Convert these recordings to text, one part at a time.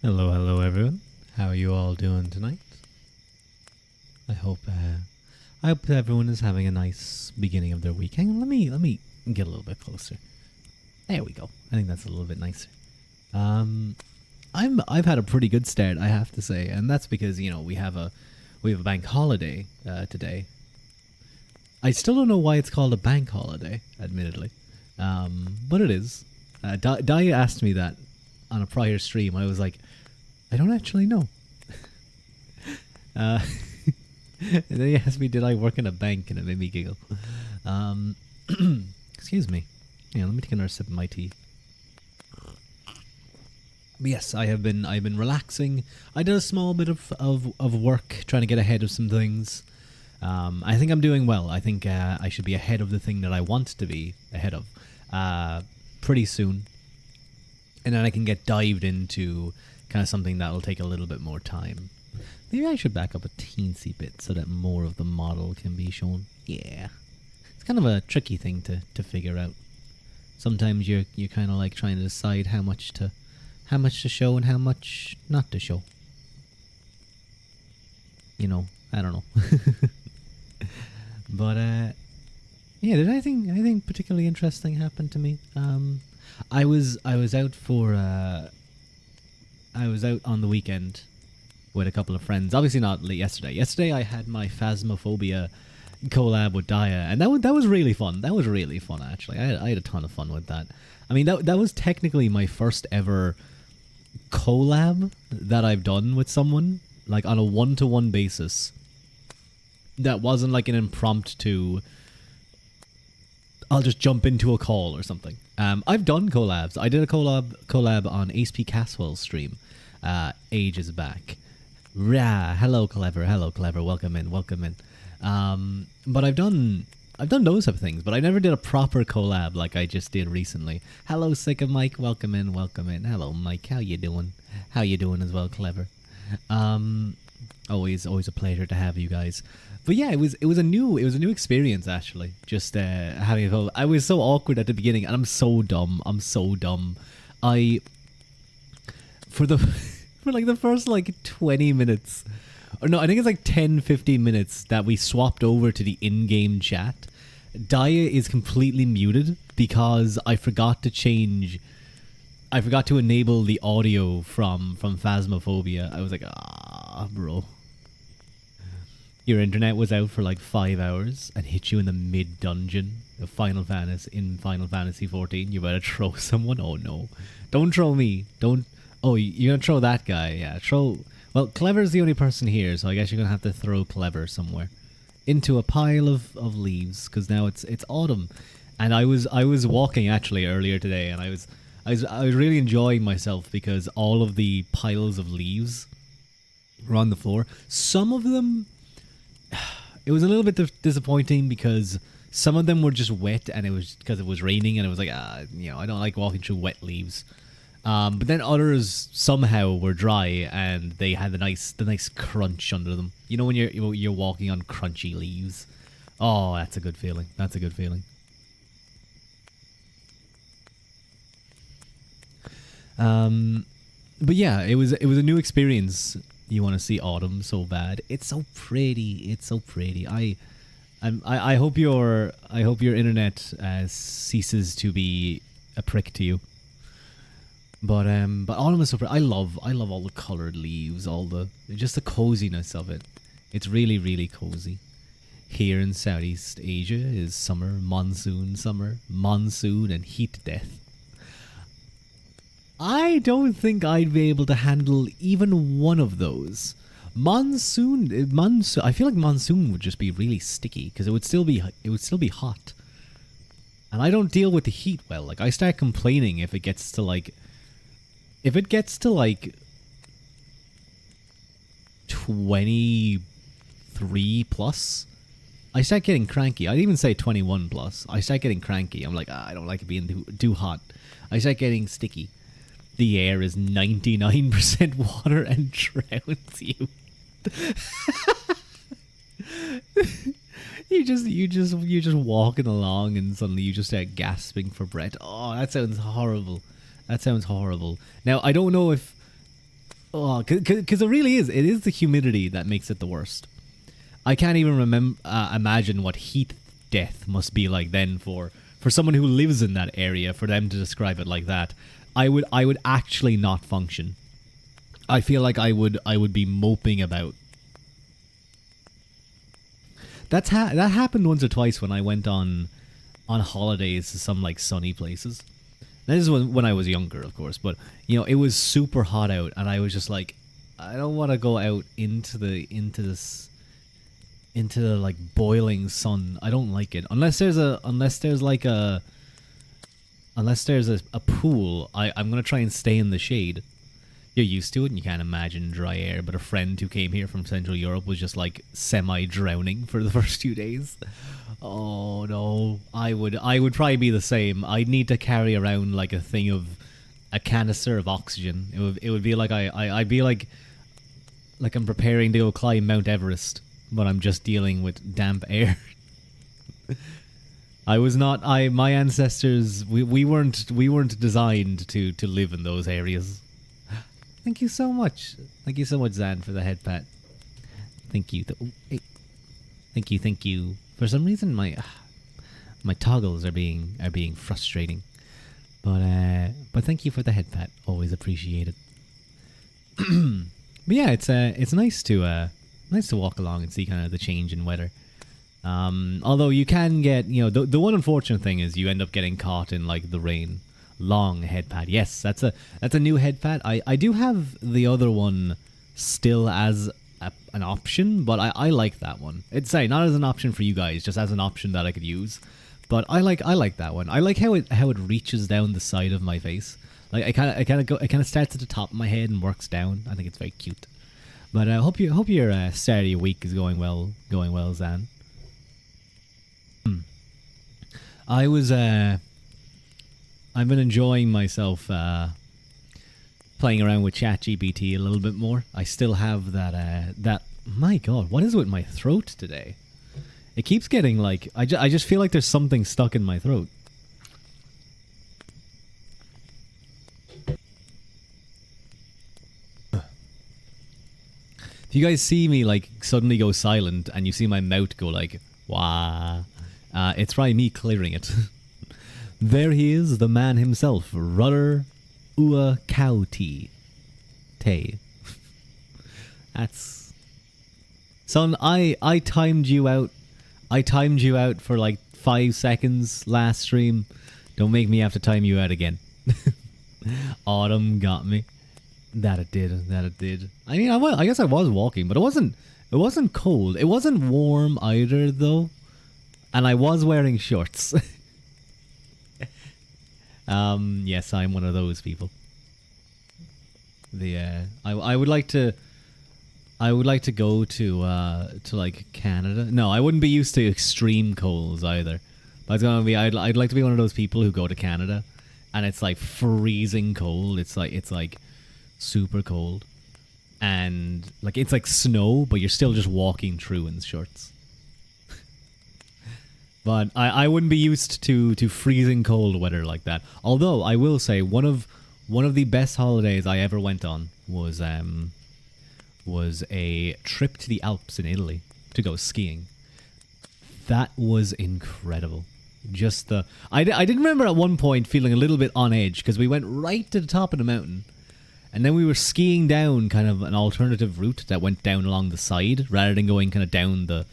Hello everyone. How are you all doing tonight? I hope everyone is having a nice beginning of their week. Hang on, let me get a little bit closer. There we go. I think that's a little bit nicer. I've had a pretty good start, I have to say, and that's because we have a bank holiday today. I still don't know why it's called a bank holiday, admittedly, but it is. Daya asked me that on a prior stream. I was like, I don't actually know. And then he asked me, did I work in a bank? And it made me giggle. Excuse me. Yeah, let me take another sip of my tea. But yes, I've been relaxing. I did a small bit of work trying to get ahead of some things. I think I'm doing well. I think I should be ahead of the thing that I want to be ahead of pretty soon. And then I can get dived into kind of something that'll take a little bit more time. Maybe I should back up a teensy bit so that more of the model can be shown. Yeah. It's kind of a tricky thing to figure out. Sometimes you're kind of like trying to decide how much to show and how much not to show. I don't know. But yeah, did anything particularly interesting happen to me? I was out on the weekend with a couple of friends. Obviously not yesterday. Yesterday I had my Phasmophobia collab with Daya, and that was really fun. That was really fun, actually. I had a ton of fun with that. I mean, that was technically my first ever collab that I've done with someone, like on a one-to-one basis. That wasn't like an impromptu, I'll just jump into a call or something. I've done collabs. I did a collab on HP Caswell's stream ages back. Rah, hello clever, welcome in. But I've done those type of things, but I never did a proper collab like I just did recently. Hello Sick of Mike, welcome in. Hello Mike, how you doing? How you doing as well, clever? Always a pleasure to have you guys. But yeah, it was a new experience, actually. Just having a collab. I was so awkward at the beginning, and I'm so dumb. For like the first like 20 minutes, or no, I think it's like 10-15 minutes that we swapped over to the in-game chat. Daya is completely muted because I forgot to enable the audio from Phasmophobia. I was like, bro. Your internet was out for like 5 hours and hit you in the mid-dungeon of Final Fantasy 14. You better throw someone? Oh no. Don't throw me. Oh, you're gonna throw that guy. Yeah, well, Clever's the only person here, so I guess you're gonna have to throw Clever somewhere. Into a pile of leaves, because now it's autumn. And I was walking actually earlier today, and I was really enjoying myself because all of the piles of leaves were on the floor. Some of them, it was a little bit disappointing because some of them were just wet, and it was because it was raining, and it was like, I don't like walking through wet leaves. But then others somehow were dry, and they had the nice crunch under them. You know when you're walking on crunchy leaves. Oh, that's a good feeling. But yeah, it was a new experience. You want to see autumn so bad. It's so pretty. I hope your internet ceases to be a prick to you. But autumn is so pretty. I love all the colored leaves, just the coziness of it. It's really, really cozy. Here in Southeast Asia is summer, monsoon, and heat death. I don't think I'd be able to handle even one of those. Monsoon. I feel like monsoon would just be really sticky because it would still be hot. And I don't deal with the heat well. Like, I start complaining if it gets to like 23 plus. I start getting cranky. I'd even say 21 plus. I start getting cranky. I'm like, I don't like it being too hot. I start getting sticky. The air is 99% water and drowns you. You just walking along and suddenly you just start gasping for breath. Oh, that sounds horrible. Now, I don't know if Oh, because it really is. It is the humidity that makes it the worst. I can't even imagine what heat death must be like then for someone who lives in that area. For them to describe it like that, I would actually not function. I feel like I would be moping about. That happened once or twice when I went on holidays to some like sunny places. This is when I was younger, of course, but it was super hot out, and I was just like, I don't want to go out into the like boiling sun. I don't like it unless there's a pool. I'm gonna try and stay in the shade. You're used to it and you can't imagine dry air, but a friend who came here from Central Europe was just like semi-drowning for the first 2 days. Oh no, I would probably be the same. I'd need to carry around like a canister of oxygen. It would be like I'd be like I'm preparing to go climb Mount Everest, but I'm just dealing with damp air. My ancestors, we weren't designed to live in those areas. Thank you so much. Thank you so much, Zan, for the head pat. Thank you. Hey. Thank you. For some reason, my toggles are being frustrating. But thank you for the head pat. Always appreciate it. But yeah, it's nice to walk along and see kind of the change in weather. Although you can get, the one unfortunate thing is you end up getting caught in like the rain. Long head pad. Yes, that's a new head pad. I do have the other one still as an option, but I like that one. It's not as an option for you guys, just as an option that I could use. But I like that one. I like how it reaches down the side of my face. Like it kind of starts at the top of my head and works down. I think it's very cute. But I hope your start of your week is going well, Zan. I've been enjoying myself playing around with ChatGPT a little bit more. I still have that. My God, what is with my throat today? It keeps getting like I just feel like there's something stuck in my throat. If you guys see me like suddenly go silent and you see my mouth go like wah, it's probably me clearing it. There he is, the man himself, Rudder Ua Kauti. Tay. That's... Son, I timed you out. I timed you out for like 5 seconds last stream. Don't make me have to time you out again. Autumn got me. That it did. I mean, I guess I was walking, but it wasn't cold. It wasn't warm either, though. And I was wearing shorts. Yes, I'm one of those people. I would like to go to like Canada. No, I wouldn't be used to extreme colds either. But it's gonna be I'd like to be one of those people who go to Canada and it's like freezing cold. It's like super cold. And like it's like snow, but you're still just walking through in shorts. But I wouldn't be used to freezing cold weather like that. Although I will say one of the best holidays I ever went on was a trip to the Alps in Italy to go skiing. That was incredible. Just I did remember at one point feeling a little bit on edge because we went right to the top of the mountain, and then we were skiing down kind of an alternative route that went down along the side rather than going kind of down the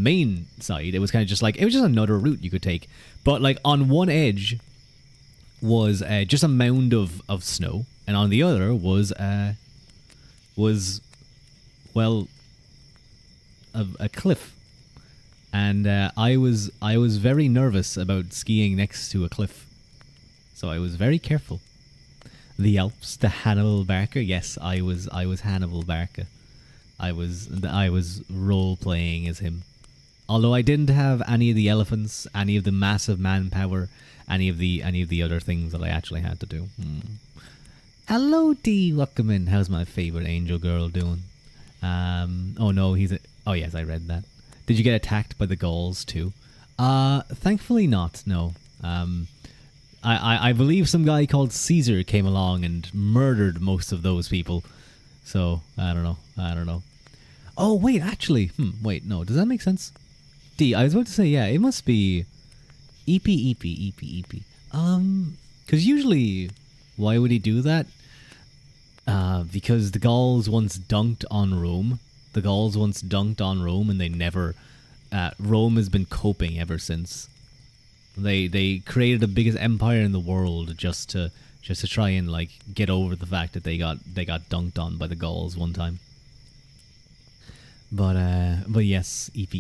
main side. It was kind of just like, it was just another route you could take. But like on one edge was just a mound of snow, and on the other was well a cliff. And I was very nervous about skiing next to a cliff, so I was very careful. The Alps, the Hannibal Barker. Yes, I was Hannibal Barker. I was role playing as him. Although I didn't have any of the elephants, any of the massive manpower, any of the other things that I actually had to do. Hello, D. Welcome in. How's my favorite angel girl doing? Oh no, oh yes, I read that. Did you get attacked by the Gauls too? Thankfully not. No. I believe some guy called Caesar came along and murdered most of those people. So I don't know. I don't know. Oh wait, actually, wait, no. Does that make sense? D. I was about to say, yeah, it must be EP. Because usually, why would he do that? Because the Gauls once dunked on Rome. The Gauls once dunked on Rome, and they never. Rome has been coping ever since. They created the biggest empire in the world just to try and like get over the fact that they got dunked on by the Gauls one time. But yes, EP.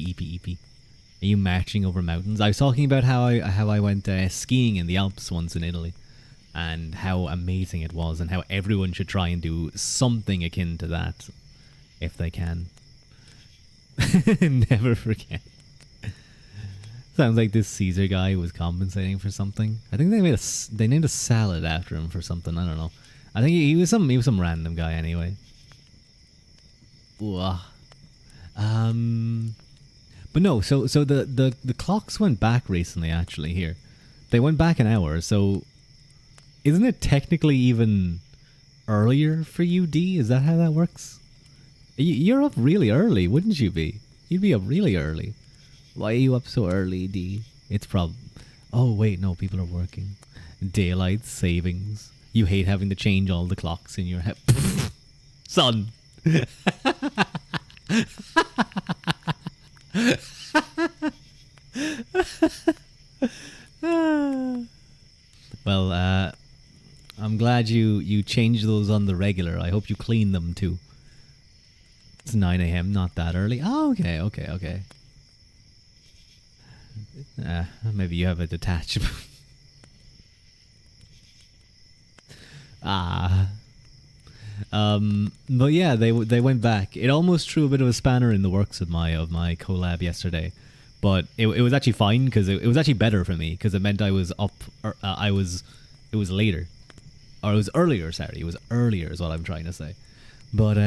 Are you marching over mountains? I was talking about how I went skiing in the Alps once in Italy, and how amazing it was, and how everyone should try and do something akin to that if they can. Never forget. Sounds like this Caesar guy was compensating for something. I think they named a salad after him for something. I don't know. I think he was some random guy anyway. Ooh, but no. So the clocks went back recently. Actually, here they went back an hour. So isn't it technically even earlier for you, D? Is that how that works? You're up really early, wouldn't you be? You'd be up really early. Why are you up so early, D? It's Oh, wait, no, people are working. Daylight savings. You hate having to change all the clocks in your head. Son! Well, I'm glad you changed those on the regular. I hope you clean them too. It's 9 a.m., not that early. Oh, okay. Maybe you have a detachment. But yeah, they went back. It almost threw a bit of a spanner in the works of my collab yesterday, but it was actually fine because it was actually better for me because it meant I was up. Or, it was later, or it was earlier. Sorry, it was earlier is what I'm trying to say. But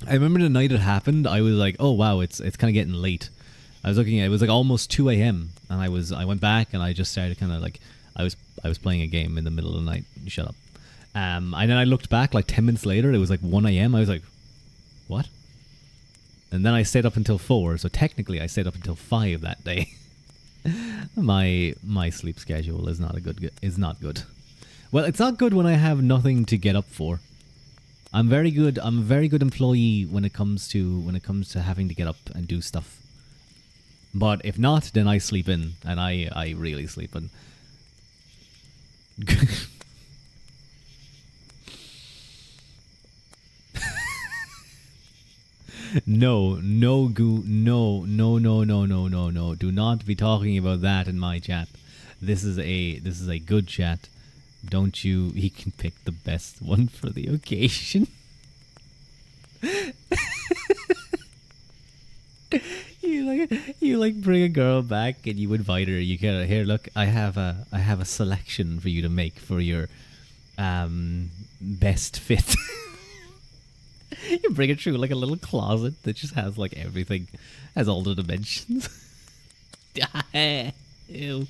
I remember the night it happened. I was like, oh wow, it's kind of getting late. I was looking at it was like almost 2 a.m. and I went back and I just started kind of like I was playing a game in the middle of the night. Shut up. And then I looked back like 10 minutes later. It was like 1 a.m. I was like, what? And then I stayed up until 4. So technically, I stayed up until 5 that day. my sleep schedule is not good. Well, it's not good when I have nothing to get up for. I'm very good. I'm a very good employee when it comes to having to get up and do stuff. But if not, then I sleep in, and I really sleep in. No. Do not be talking about that in my chat. This is a good chat. Don't you? He can pick the best one for the occasion. You like bring a girl back and you invite her. You get here. Look, I have a selection for you to make for your best fit. You bring it through like a little closet that just has like everything, has all the dimensions. Ew.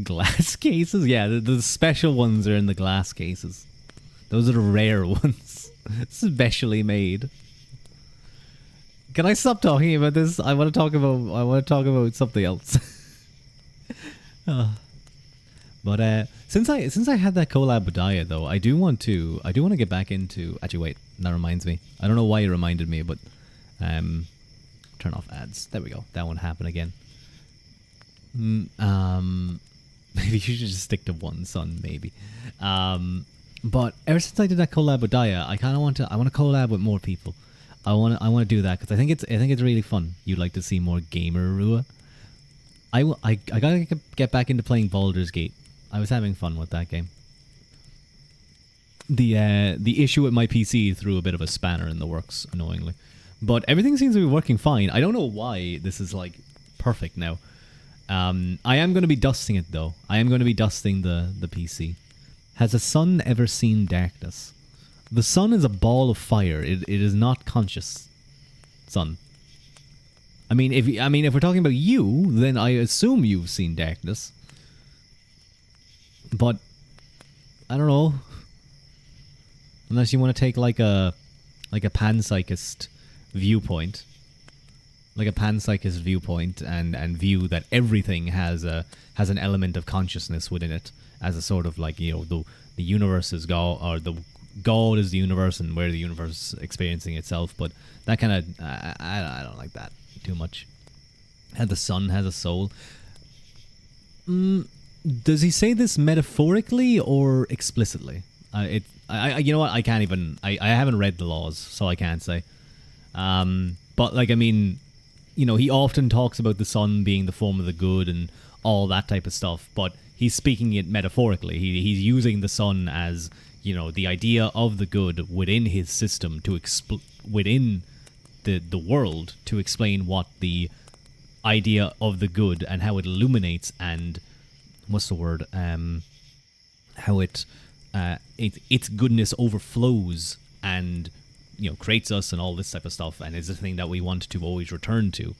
Glass cases? Yeah, the special ones are in the glass cases. Those are the rare ones. Specially made. Can I stop talking about this? I want to talk about something else. But since I had that collab with Daya though, I do want to get back into. Actually, wait, that reminds me. I don't know why it reminded me, but turn off ads. There we go. That won't happen again. Maybe you should just stick to one, son. Maybe. But ever since I did that collab with Daya, I want to collab with more people. I want to do that because I think it's really fun. You'd like to see more gamer Ruadh. I gotta get back into playing Baldur's Gate. I was having fun with that game. The issue with my PC threw a bit of a spanner in the works, annoyingly. But everything seems to be working fine. I don't know why this is like perfect now. I am going to be dusting it though. I am going to be dusting the PC. Has the sun ever seen darkness? The sun is a ball of fire. It is not conscious. Sun. I mean, if we're talking about you, then I assume you've seen darkness. But I don't know. Unless you want to take like a panpsychist viewpoint, and view that everything has an element of consciousness within it, as a sort of like, the universe is God, or the God is the universe, and we're the universe experiencing itself. But that kind of I don't like that too much. And the sun has a soul. Does he say this metaphorically or explicitly? You know what? I can't even. I haven't read the laws, so I can't say. But like, I mean, he often talks about the sun being the form of the good and all that type of stuff. But he's speaking it metaphorically. He's using the sun as, the idea of the good within his system to within the world, to explain what the idea of the good and how it illuminates, and what's the word? How its goodness overflows and creates us and all this type of stuff, and is the thing that we want to always return to.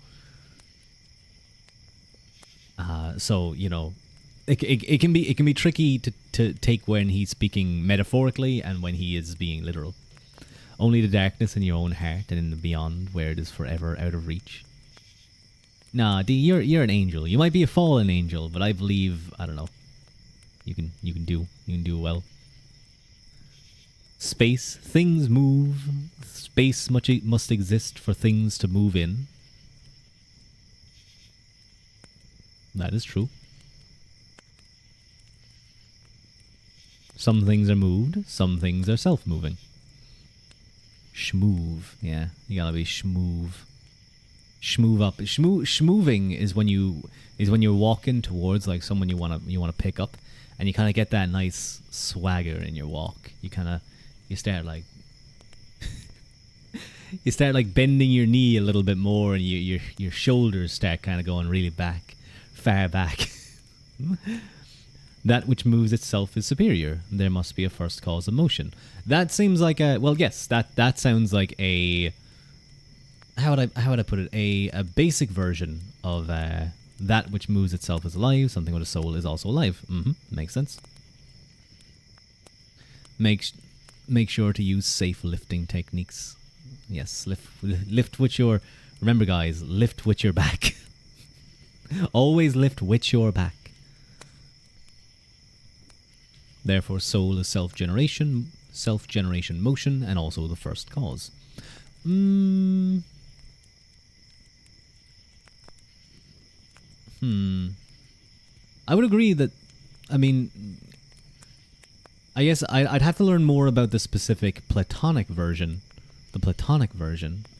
So it can be tricky to take when he's speaking metaphorically and when he is being literal. Only the darkness in your own heart and in the beyond, where it is forever out of reach. Nah, D, you're an angel. You might be a fallen angel, but I believe, I don't know. You can do well. Space, things move. Space must exist for things to move in. That is true. Some things are moved, some things are self-moving. Schmoove, yeah, you gotta be schmoove. Schmoove up. Schmooving is when you're walking towards like someone you wanna pick up, and you kind of get that nice swagger in your walk. You start like bending your knee a little bit more, and your shoulders start kind of going really far back. That which moves itself is superior. There must be a first cause of motion. That seems like yes, that sounds like a, how would I put it? A basic version of that which moves itself is alive. Something with a soul is also alive. Makes sense. Make sure to use safe lifting techniques. Yes, lift with your. Remember, guys, lift with your back. Always lift with your back. Therefore, soul is self-generation motion, and also the first cause. I would agree that, I mean, I guess I'd have to learn more about the specific Platonic version,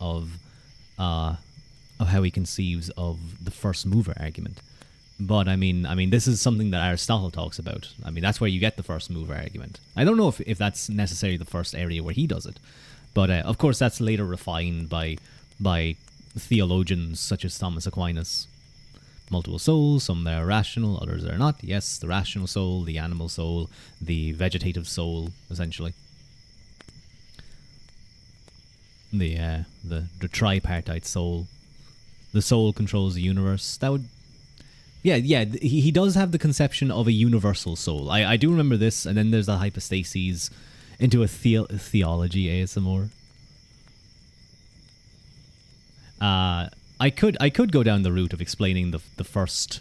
of how he conceives of the first mover argument. But I mean, this is something that Aristotle talks about. I mean, that's where you get the first mover argument. I don't know if that's necessarily the first area where he does it, but of course that's later refined by theologians such as Thomas Aquinas. Multiple souls, some that are rational, others are not. Yes, the rational soul, the animal soul, the vegetative soul, essentially. The tripartite soul. The soul controls the universe. That would... Yeah, he does have the conception of a universal soul. I do remember this, and then there's the hypostases into a theology ASMR. I could go down the route of explaining the first.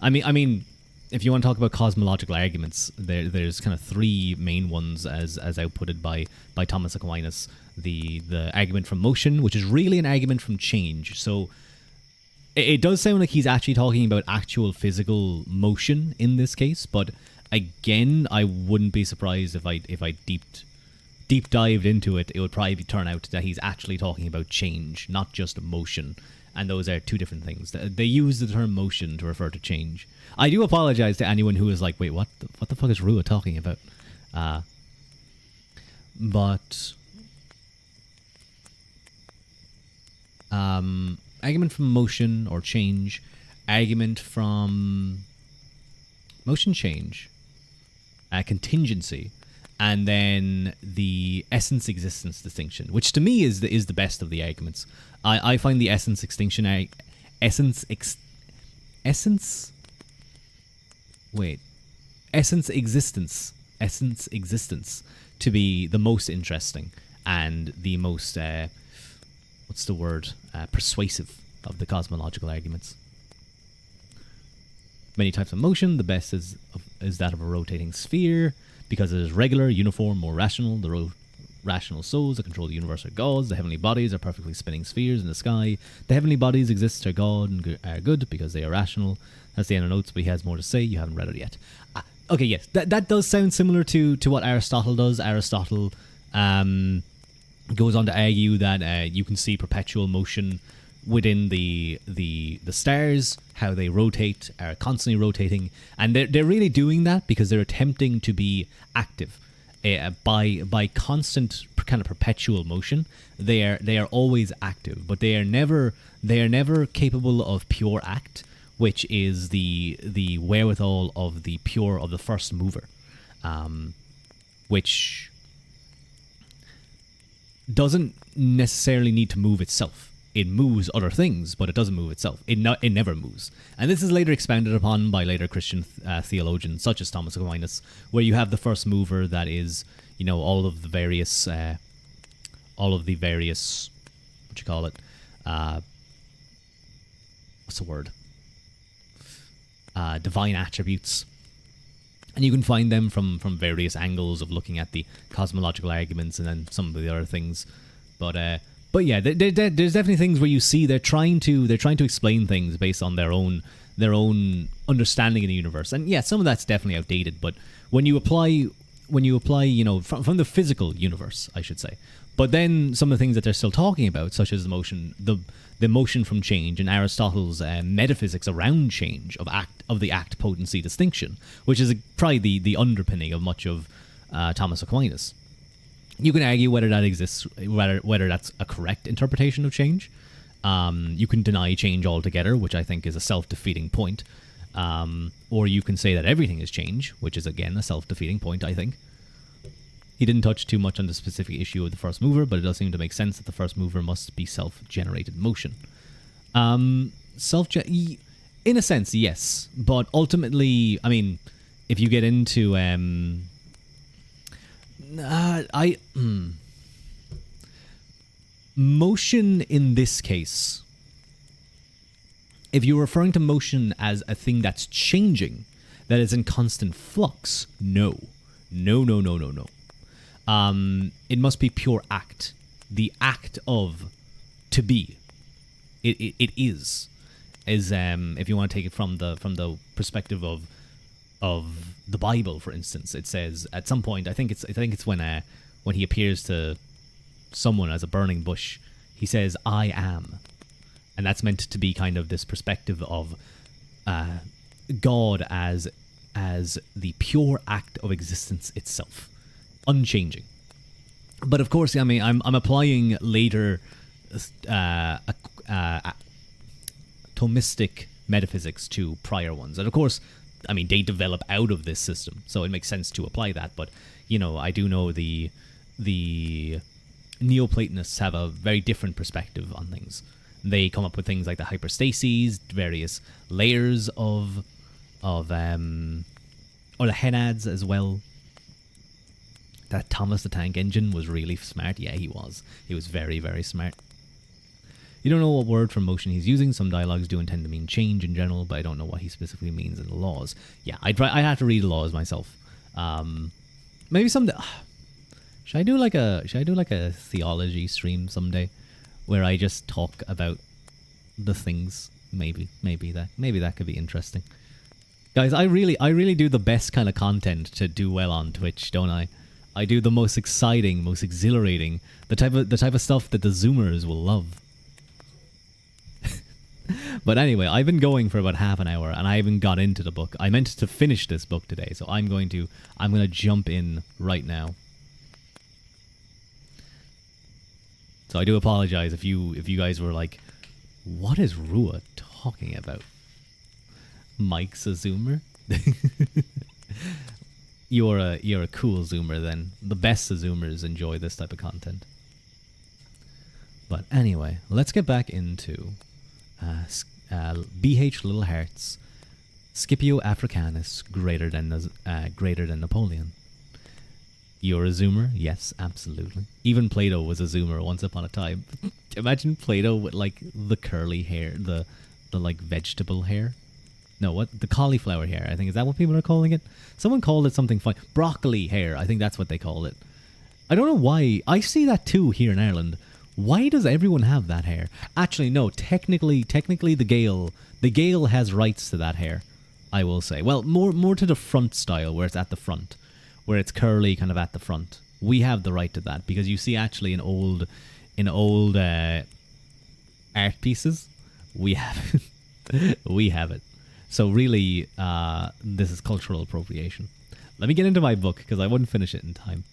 I mean, if you want to talk about cosmological arguments, there's kind of three main ones as outputted by Thomas Aquinas. The argument from motion, which is really an argument from change. So it does sound like he's actually talking about actual physical motion in this case, but again, I wouldn't be surprised if I deep dived into it. It would probably turn out that he's actually talking about change, not just motion. And those are two different things. They use the term motion to refer to change. I do apologize to anyone who is like, wait, what the fuck is Ruadh talking about? But argument from motion or change, argument from motion change, contingency, and then the essence existence distinction, which to me is the best of the arguments. I find the essence extinction essence existence essence existence to be the most interesting and the most persuasive of the cosmological arguments. Many types of motion. The best is that of a rotating sphere, because it is regular, uniform, more rational. The rational souls that control the universe are gods. The heavenly bodies are perfectly spinning spheres in the sky. The heavenly bodies exist are God and are good because they are rational. That's the end of notes, but he has more to say. You haven't read it yet. Okay, yes, that does sound similar to what Aristotle does. Aristotle goes on to argue that you can see perpetual motion within the stars, how they rotate, are constantly rotating, and they're really doing that because they're attempting to be active by constant kind of perpetual motion. They are always active, but they are never capable of pure act, which is the wherewithal of the first mover, which doesn't necessarily need to move itself. It moves other things, but it doesn't move itself. It never moves. And this is later expounded upon by later Christian theologians, such as Thomas Aquinas, where you have the first mover that is, all of the various, what you call it, what's the word? Divine attributes. And you can find them from various angles of looking at the cosmological arguments and then some of the other things. But yeah, there's definitely things where you see they're trying to explain things based on their own understanding of the universe, and yeah, some of that's definitely outdated. But when you apply, from the physical universe, I should say. But then some of the things that they're still talking about, such as the motion from change, and Aristotle's metaphysics around change of the act potency distinction, which is probably the underpinning of much of Thomas Aquinas. You can argue whether that exists, whether that's a correct interpretation of change. You can deny change altogether, which I think is a self-defeating point. Or you can say that everything is change, which is, again, a self-defeating point, I think. He didn't touch too much on the specific issue of the first mover, but it does seem to make sense that the first mover must be self-generated motion. In a sense, yes. But ultimately, I mean, if you get into... motion in this case, if you're referring to motion as a thing that's changing, that is in constant flux, no. It must be pure act, the act of to be. It is if you want to take it from the perspective of the Bible, for instance. It says at some point, I think it's when he appears to someone as a burning bush, he says, "I am," and that's meant to be kind of this perspective of God as the pure act of existence itself, unchanging. But of course, I mean, I'm applying later Thomistic metaphysics to prior ones, and of course, I mean, they develop out of this system, so it makes sense to apply that. But I do know the Neoplatonists have a very different perspective on things. They come up with things like the hyperstases, various layers or the henads as well. That Thomas the Tank Engine was really smart. Yeah, he was. He was very, very smart. You don't know what word for motion he's using. Some dialogues do intend to mean change in general, but I don't know what he specifically means in the laws. Yeah, I'd have to read the laws myself. Maybe someday. Should I do like a theology stream someday, where I just talk about the things? Maybe that could be interesting. Guys, I really do the best kind of content to do well on Twitch, don't I? I do the most exciting, most exhilarating, the type of stuff that the Zoomers will love. But anyway, I've been going for about half an hour, and I haven't got into the book. I meant to finish this book today, so I'm going to jump in right now. So I do apologize if you guys were like, what is Ruadh talking about? Mike's a Zoomer? You're a cool Zoomer then. The best of Zoomers enjoy this type of content. But anyway, let's get back into BH Little Hearts, Scipio Africanus greater than Napoleon. You're a zoomer? Yes, absolutely. Even Plato was a zoomer once upon a time. Imagine Plato with like the curly hair, the like vegetable hair. No, what? The cauliflower hair, I think. Is that what people are calling it? Someone called it something fun. Broccoli hair, I think that's what they call it. I don't know why. I see that too here in Ireland. Why does everyone have that hair? Actually, no. Technically, the Gael has rights to that hair. I will say. Well, more to the front style, where it's at the front, where it's curly, kind of at the front. We have the right to that because you see, actually, in old art pieces, we have we have it. So really, this is cultural appropriation. Let me get into my book because I wouldn't finish it in time,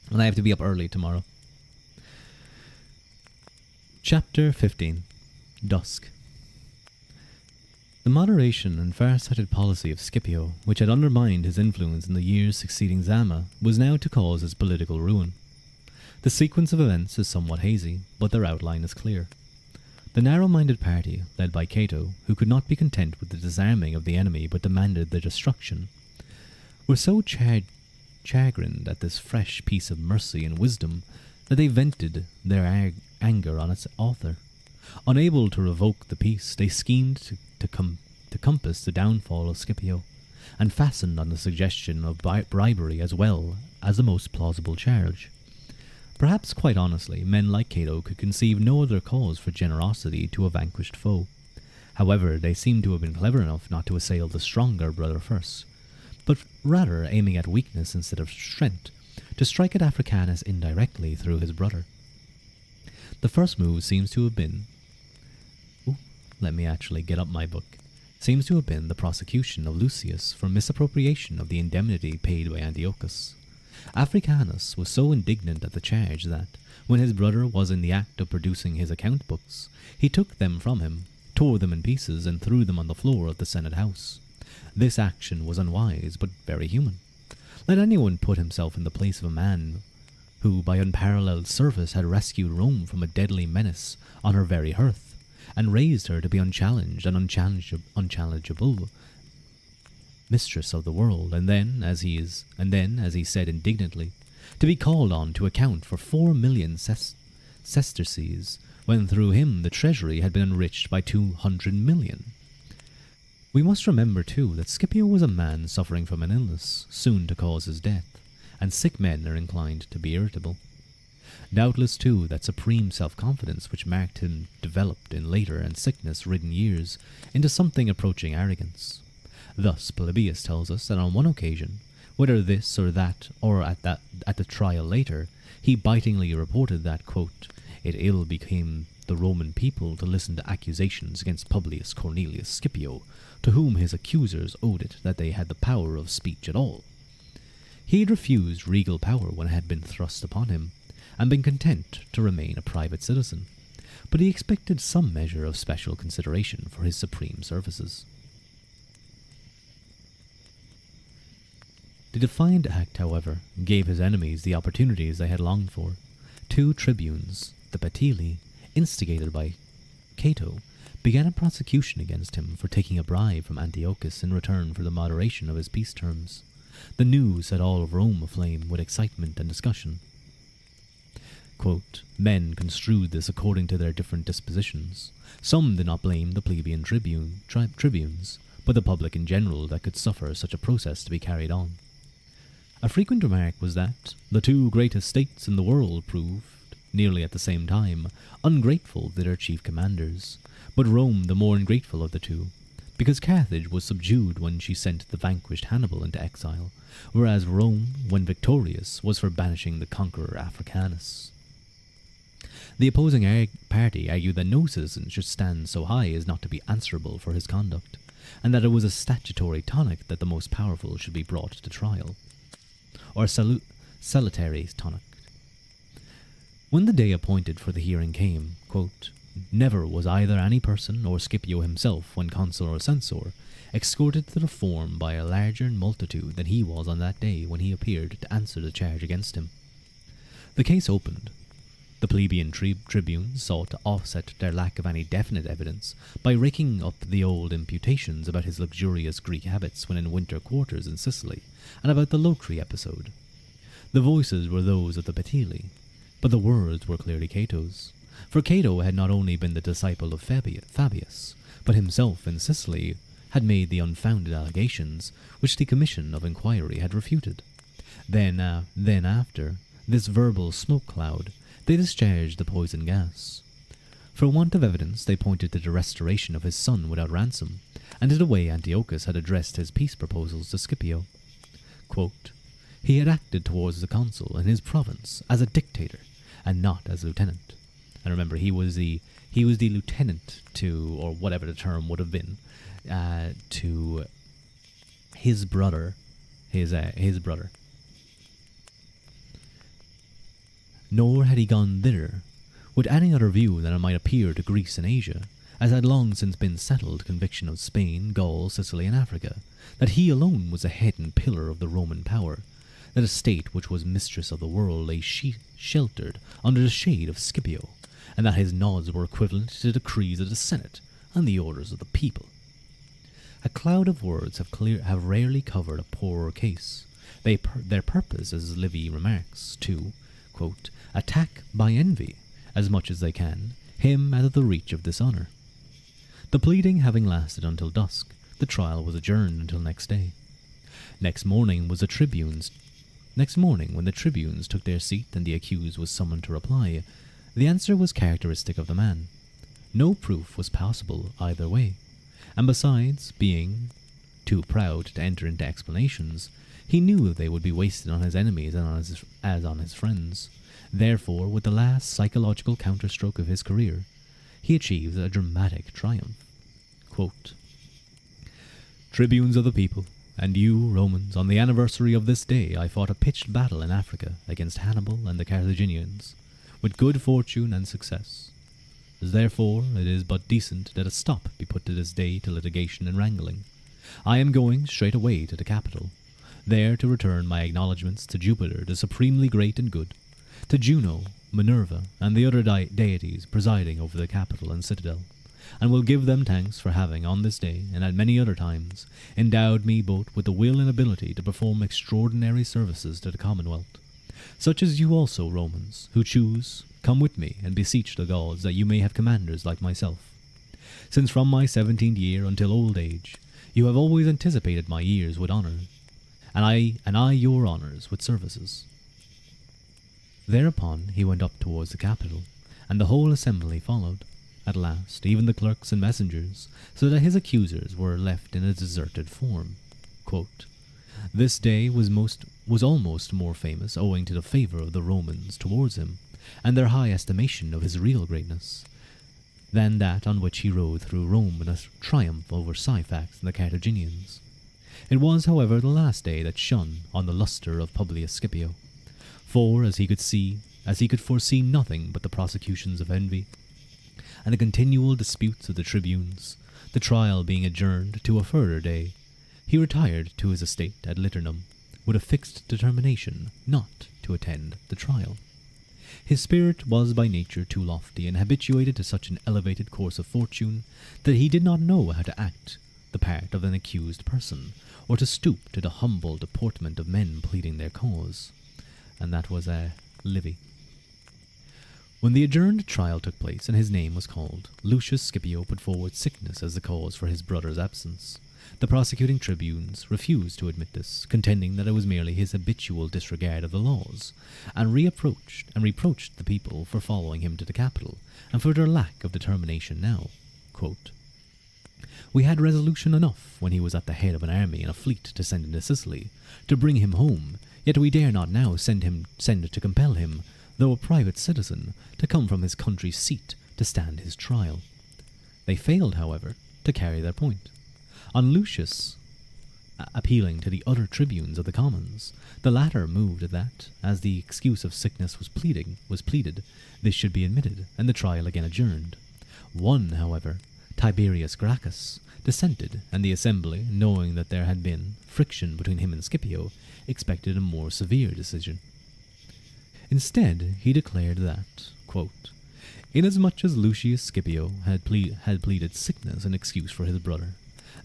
and I have to be up early tomorrow. Chapter 15. Dusk. The moderation and far-sighted policy of Scipio, which had undermined his influence in the years succeeding Zama, was now to cause his political ruin. The sequence of events is somewhat hazy, but their outline is clear. The narrow-minded party, led by Cato, who could not be content with the disarming of the enemy but demanded their destruction, were so chagrined at this fresh piece of mercy and wisdom that they vented their anger on its author. Unable to revoke the peace, they schemed to compass the downfall of Scipio, and fastened on the suggestion of bribery as well as the most plausible charge. Perhaps quite honestly, men like Cato could conceive no other cause for generosity to a vanquished foe. However, they seem to have been clever enough not to assail the stronger brother first, but rather aiming at weakness instead of strength, to strike at Africanus indirectly through his brother. The first move seems to have been... let me actually get up my book. Seems to have been the prosecution of Lucius for misappropriation of the indemnity paid by Antiochus. Africanus was so indignant at the charge that, when his brother was in the act of producing his account books, he took them from him, tore them in pieces, and threw them on the floor of the Senate house. This action was unwise, but very human. Let anyone put himself in the place of a man who, by unparalleled service, had rescued Rome from a deadly menace on her very hearth, and raised her to be unchallenged and unchallengeable mistress of the world, and then, as he said indignantly, to be called on to account for 4,000,000 sesterces, when through him the treasury had been enriched by 200,000,000. We must remember, too, that Scipio was a man suffering from an illness, soon to cause his death, and sick men are inclined to be irritable. Doubtless, too, that supreme self-confidence which marked him developed in later and sickness-ridden years into something approaching arrogance. Thus, Polybius tells us that on one occasion, whether this or that, or at the trial later, he bitingly reported that, quote, "It ill became the Roman people to listen to accusations against Publius Cornelius Scipio, to whom his accusers owed it that they had the power of speech at all." He had refused regal power when it had been thrust upon him, and been content to remain a private citizen, but he expected some measure of special consideration for his supreme services. The defiant act, however, gave his enemies the opportunities they had longed for. 2 tribunes, the Patili, instigated by Cato, began a prosecution against him for taking a bribe from Antiochus in return for the moderation of his peace terms. The news set all of Rome aflame with excitement and discussion. Quote, "Men construed this according to their different dispositions. Some did not blame the plebeian tribunes, but the public in general that could suffer such a process to be carried on. A frequent remark was that the 2 greatest states in the world proved, nearly at the same time, ungrateful to their chief commanders, but Rome the more ungrateful of the 2, because Carthage was subdued when she sent the vanquished Hannibal into exile, whereas Rome, when victorious, was for banishing the conqueror Africanus. The opposing party argued that no citizen should stand so high as not to be answerable for his conduct, and that it was a statutory tonic that the most powerful should be brought to trial, or salutary tonic. When the day appointed for the hearing came, quote, "Never was either any person, or Scipio himself, when consul or censor, escorted to the forum by a larger multitude than he was on that day when he appeared to answer the charge against him." The case opened. The plebeian tribunes sought to offset their lack of any definite evidence by raking up the old imputations about his luxurious Greek habits when in winter quarters in Sicily, and about the Locri episode. The voices were those of the Petili, but the words were clearly Cato's. For Cato had not only been the disciple of Fabius, but himself in Sicily had made the unfounded allegations which the commission of inquiry had refuted. Then after this verbal smoke cloud, they discharged the poison gas. For want of evidence, they pointed to the restoration of his son without ransom, and to the way Antiochus had addressed his peace proposals to Scipio. Quote, he had acted towards the consul in his province as a dictator, and not as lieutenant. And remember, he was the lieutenant to, or whatever the term would have been, to his brother, his brother. Nor had he gone thither with any other view than it might appear to Greece and Asia, as had long since been settled conviction of Spain, Gaul, Sicily, and Africa, that he alone was the head and pillar of the Roman power, that a state which was mistress of the world lay sheltered under the shade of Scipio, and that his nods were equivalent to the decrees of the Senate and the orders of the people. A cloud of words have rarely covered a poorer case. Their purpose, as Livy remarks, to, quote, attack by envy, as much as they can, him out of the reach of dishonour. The pleading having lasted until dusk, the trial was adjourned until next day. Next morning, when the tribunes took their seat and the accused was summoned to reply, the answer was characteristic of the man. No proof was possible either way, and besides being too proud to enter into explanations, he knew they would be wasted on his enemies as on his friends. Therefore, with the last psychological counterstroke of his career, he achieved a dramatic triumph. Quote, tribunes of the people, and you, Romans, on the anniversary of this day I fought a pitched battle in Africa against Hannibal and the Carthaginians, with good fortune and success. Therefore, it is but decent that a stop be put to this day to litigation and wrangling. I am going straight away to the capital, there to return my acknowledgments to Jupiter, the supremely great and good, to Juno, Minerva, and the other deities presiding over the capital and citadel, and will give them thanks for having, on this day, and at many other times, endowed me both with the will and ability to perform extraordinary services to the Commonwealth. Such as you also, Romans, who choose, come with me and beseech the gods that you may have commanders like myself. Since from my 17th year until old age, you have always anticipated my years with honour, and I your honours with services. Thereupon he went up towards the capital, and the whole assembly followed. At last, even the clerks and messengers, so that his accusers were left in a deserted form. Quote, this day was almost more famous owing to the favour of the Romans towards him, and their high estimation of his real greatness, than that on which he rode through Rome in a triumph over Syphax and the Carthaginians. It was, however, the last day that shone on the lustre of Publius Scipio, for, as he could foresee nothing but the prosecutions of envy, and the continual disputes of the tribunes, the trial being adjourned to a further day, he retired to his estate at Liternum, with a fixed determination not to attend the trial. His spirit was by nature too lofty and habituated to such an elevated course of fortune that he did not know how to act the part of an accused person, or to stoop to the humble deportment of men pleading their cause. And that was Livy. When the adjourned trial took place and his name was called, Lucius Scipio put forward sickness as the cause for his brother's absence. The prosecuting tribunes refused to admit this, contending that it was merely his habitual disregard of the laws, and reproached the people for following him to the capital, and for their lack of determination now. Quote, we had resolution enough when he was at the head of an army and a fleet to send into Sicily, to bring him home, yet we dare not now send to compel him, though a private citizen, to come from his country seat to stand his trial. They failed, however, to carry their point. On Lucius appealing to the other tribunes of the commons, the latter moved that, as the excuse of sickness was pleaded, this should be admitted, and the trial again adjourned. One, however, Tiberius Gracchus, dissented, and the assembly, knowing that there had been friction between him and Scipio, expected a more severe decision. Instead, he declared that, quote, inasmuch as Lucius Scipio had pleaded sickness in excuse for his brother,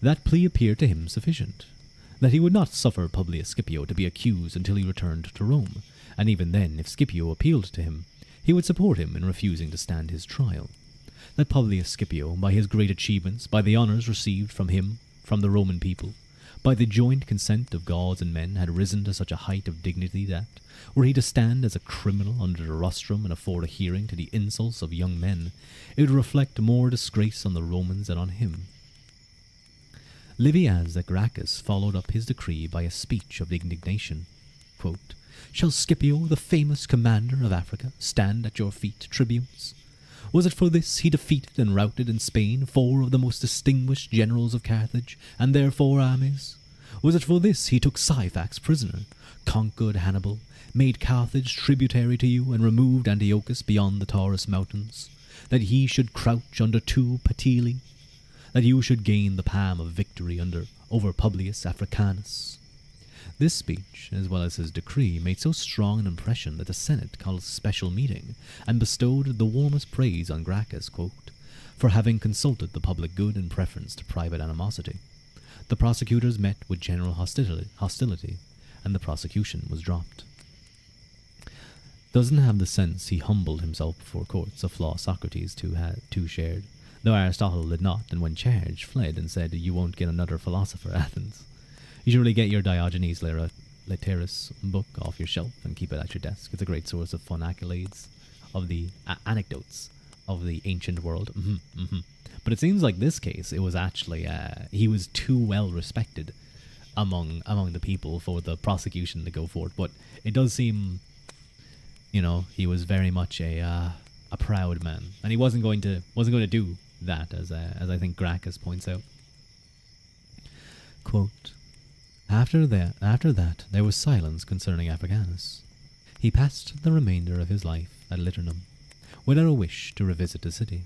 that plea appeared to him sufficient, that he would not suffer Publius Scipio to be accused until he returned to Rome, and even then, if Scipio appealed to him, he would support him in refusing to stand his trial. That Publius Scipio, by his great achievements, by the honours received from him, from the Roman people, by the joint consent of gods and men, had risen to such a height of dignity that, were he to stand as a criminal under the rostrum and afford a hearing to the insults of young men, it would reflect more disgrace on the Romans than on him. Livy adds that Gracchus followed up his decree by a speech of indignation. Quote, "Shall Scipio, the famous commander of Africa, stand at your feet, tribunes? Was it for this he defeated and routed in Spain 4 of the most distinguished generals of Carthage and their 4 armies? Was it for this he took Syphax prisoner, conquered Hannibal, made Carthage tributary to you, and removed Antiochus beyond the Taurus mountains? That he should crouch under 2 Patili? That you should gain the palm of victory over Publius Africanus?" This speech, as well as his decree, made so strong an impression that the Senate called a special meeting, and bestowed the warmest praise on Gracchus, quote, "for having consulted the public good in preference to private animosity." The prosecutors met with general hostility, and the prosecution was dropped. Doesn't have the sense he humbled himself before courts, a flaw Socrates too shared, though Aristotle did not, and when charged, fled and said, "You won't get another philosopher, Athens." You should really get your Diogenes Laertius book off your shelf and keep it at your desk. It's a great source of fun accolades, of the anecdotes of the ancient world. But it seems like this case, it was actually, he was too well respected among the people for the prosecution to go forward. But it does seem, he was very much a proud man, and he wasn't going to do that, as I think Gracchus points out. Quote, After that, there was silence concerning Africanus. He passed the remainder of his life at Liternum, without a wish to revisit the city,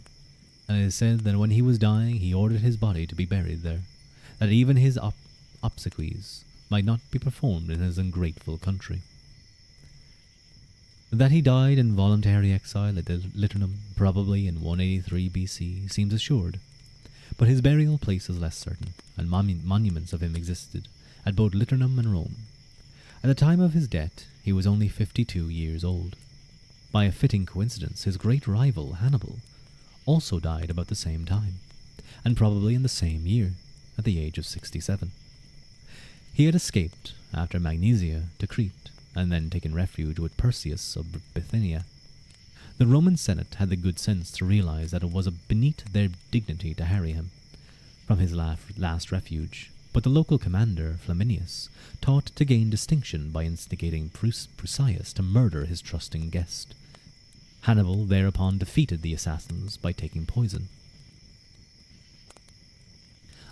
and it is said that when he was dying he ordered his body to be buried there, that even his obsequies might not be performed in his ungrateful country. That he died in voluntary exile at Liternum, probably in 183 BC, seems assured, but his burial place is less certain, and monuments of him existed at both Liternum and Rome. At the time of his death, he was only 52 years old. By a fitting coincidence, his great rival, Hannibal, also died about the same time, and probably in the same year, at the age of 67. He had escaped, after Magnesia, to Crete, and then taken refuge with Perseus of Bithynia. The Roman Senate had the good sense to realize that it was beneath their dignity to harry him from his last refuge, but the local commander, Flaminius, thought to gain distinction by instigating Prusias to murder his trusting guest. Hannibal thereupon defeated the assassins by taking poison.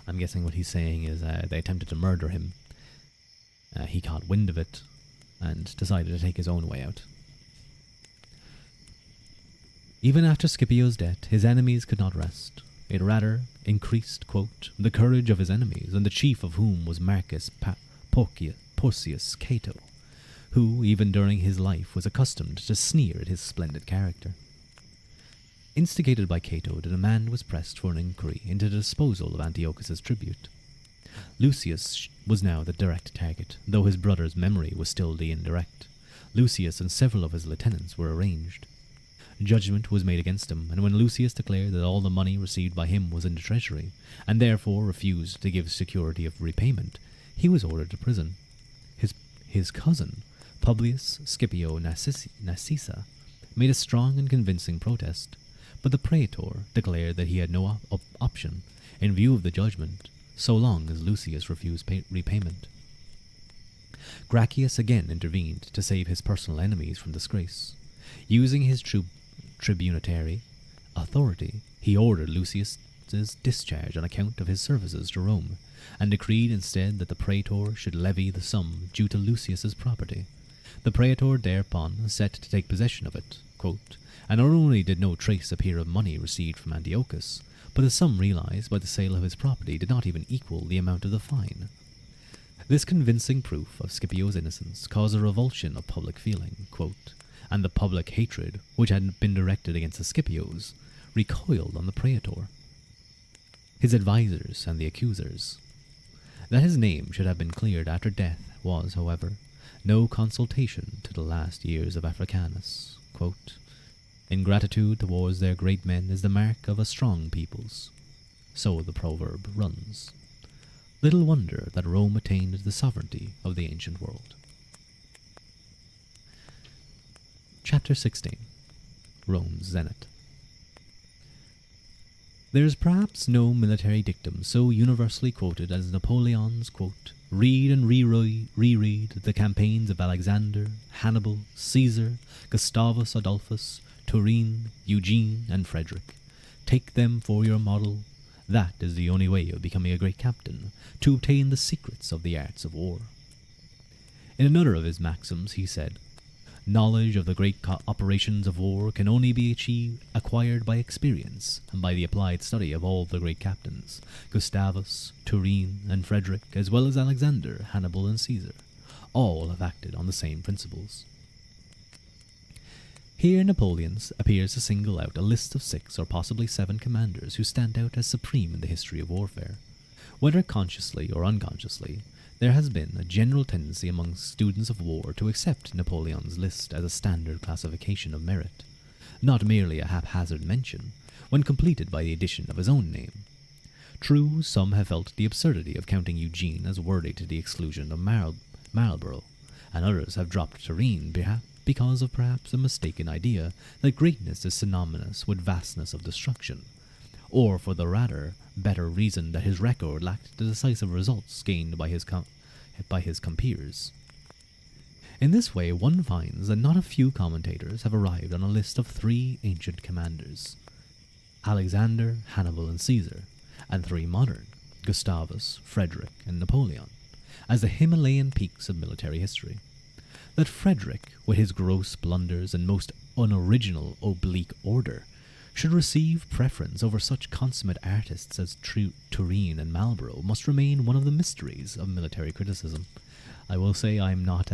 I'm guessing what he's saying is they attempted to murder him. He caught wind of it and decided to take his own way out. Even after Scipio's death, his enemies could not rest. It rather increased, quote, the courage of his enemies, and the chief of whom was Marcus Porcius Cato, who, even during his life, was accustomed to sneer at his splendid character. Instigated by Cato, the demand was pressed for an inquiry into the disposal of Antiochus's tribute. Lucius was now the direct target, though his brother's memory was still the indirect. Lucius and several of his lieutenants were arraigned. Judgment was made against him, and when Lucius declared that all the money received by him was in the treasury, and therefore refused to give security of repayment, he was ordered to prison. His cousin, Publius Scipio Narcissa, made a strong and convincing protest, but the praetor declared that he had no option, in view of the judgment, so long as Lucius refused repayment. Gracchus again intervened to save his personal enemies from disgrace. Using his tribunitary authority, he ordered Lucius's discharge on account of his services to Rome, and decreed instead that the praetor should levy the sum due to Lucius's property. The praetor thereupon set to take possession of it, quote, and not only did no trace appear of money received from Antiochus, but the sum realized by the sale of his property did not even equal the amount of the fine. This convincing proof of Scipio's innocence caused a revulsion of public feeling, quote, and the public hatred, which had been directed against the Scipios, recoiled on the praetor, his advisers, and the accusers. That his name should have been cleared after death was, however, no consultation to the last years of Africanus. Quote, "Ingratitude towards their great men is the mark of a strong peoples." So the proverb runs. Little wonder that Rome attained the sovereignty of the ancient world. Chapter 16. Rome's Zenith. There is perhaps no military dictum so universally quoted as Napoleon's, quote, "Read and reread the campaigns of Alexander, Hannibal, Caesar, Gustavus Adolphus, Turenne, Eugene, and Frederick. Take them for your model. That is the only way of becoming a great captain, to obtain the secrets of the arts of war." In another of his maxims he said, "Knowledge of the great operations of war can only be acquired by experience and by the applied study of all the great captains, Gustavus, Turenne, and Frederick, as well as Alexander, Hannibal, and Caesar. All have acted on the same principles." Here Napoleon appears to single out a list of 6 or possibly 7 commanders who stand out as supreme in the history of warfare. Whether consciously or unconsciously, there has been a general tendency among students of war to accept Napoleon's list as a standard classification of merit, not merely a haphazard mention, when completed by the addition of his own name. True, some have felt the absurdity of counting Eugene as worthy to the exclusion of Marlborough, and others have dropped Turenne because of perhaps a mistaken idea that greatness is synonymous with vastness of destruction, or for the rather better reason that his record lacked the decisive results gained by his compeers. In this way, one finds that not a few commentators have arrived on a list of 3 ancient commanders, Alexander, Hannibal, and Caesar, and 3 modern, Gustavus, Frederick, and Napoleon, as the Himalayan peaks of military history. That Frederick, with his gross blunders and most unoriginal oblique order, should receive preference over such consummate artists as Turenne and Marlborough must remain one of the mysteries of military criticism. I will say I'm not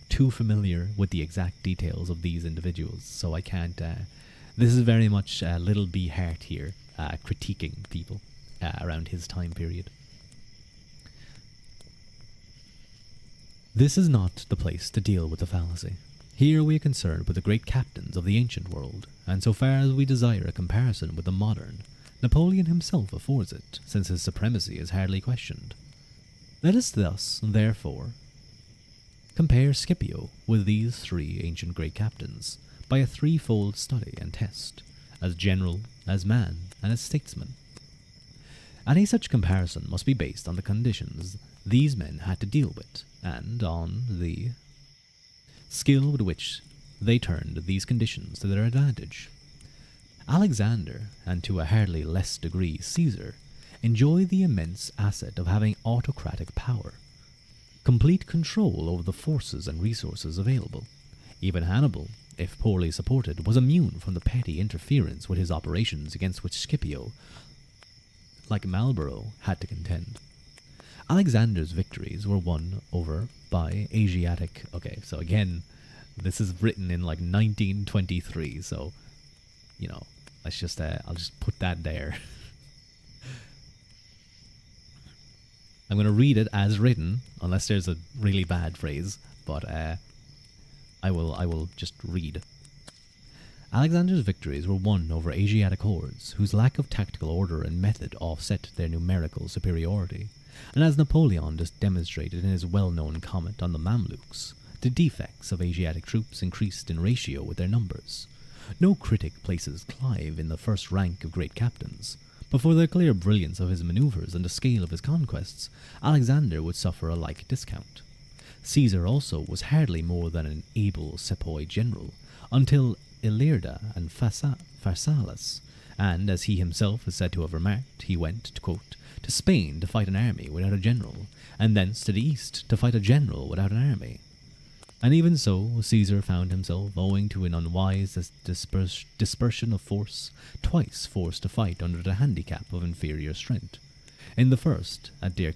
too familiar with the exact details of these individuals, so I can't... this is very much Little B. Hart here, critiquing people around his time period. This is not the place to deal with the fallacy. Here we are concerned with the great captains of the ancient world, and so far as we desire a comparison with the modern, Napoleon himself affords it, since his supremacy is hardly questioned. Let us thus, therefore, compare Scipio with these 3 ancient great captains by a 3-fold study and test, as general, as man, and as statesman. Any such comparison must be based on the conditions these men had to deal with, and on the skill with which they turned these conditions to their advantage. Alexander, and to a hardly less degree Caesar, enjoyed the immense asset of having autocratic power, complete control over the forces and resources available. Even Hannibal, if poorly supported, was immune from the petty interference with his operations against which Scipio, like Marlborough, had to contend. Alexander's victories were won over by Asiatic... Okay, so again, this is written in like 1923, so, you know, let's just, I'll just put that there. I'm going to read it as written, unless there's a really bad phrase, but I will just read. Alexander's victories were won over Asiatic hordes, whose lack of tactical order and method offset their numerical superiority. And as Napoleon just demonstrated in his well-known comment on the Mamluks, the defects of Asiatic troops increased in ratio with their numbers. No critic places Clive in the first rank of great captains, but for the clear brilliance of his maneuvers and the scale of his conquests, Alexander would suffer a like discount. Caesar also was hardly more than an able sepoy general, until Ilerda and Pharsalus, and, as he himself is said to have remarked, he went, quote, to Spain to fight an army without a general, and thence to the east to fight a general without an army. And even so, Caesar found himself, owing to an unwise dispersion of force, twice forced to fight under the handicap of inferior strength. In the first, at Der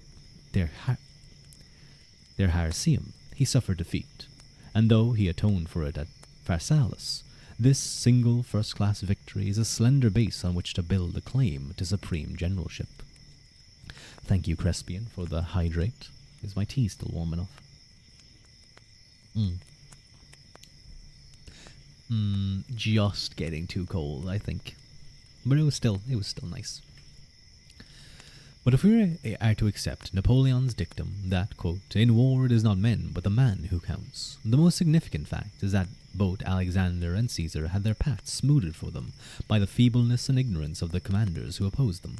Harsium, he suffered defeat, and though he atoned for it at Pharsalus, this single first-class victory is a slender base on which to build a claim to supreme generalship. Thank you, Crespian, for the hydrate. Is my tea still warm enough? Just getting too cold, I think. But it was still nice. But if we are to accept Napoleon's dictum that, quote, in war it is not men, but the man who counts, the most significant fact is that both Alexander and Caesar had their paths smoothed for them by the feebleness and ignorance of the commanders who opposed them.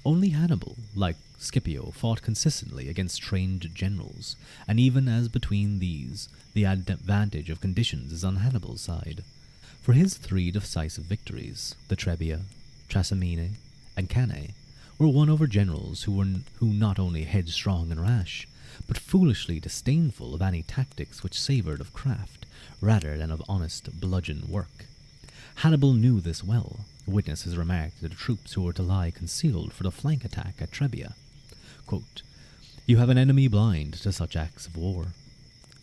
Only Hannibal, like Scipio, fought consistently against trained generals, and even as between these, the advantage of conditions is on Hannibal's side. For his 3 decisive victories, the Trebia, Trasimene, and Cannae, were won over generals who not only headstrong and rash, but foolishly disdainful of any tactics which savoured of craft, rather than of honest bludgeon work. Hannibal knew this well. Witness his remark to the troops who were to lie concealed for the flank attack at Trebia. Quote, you have an enemy blind to such acts of war.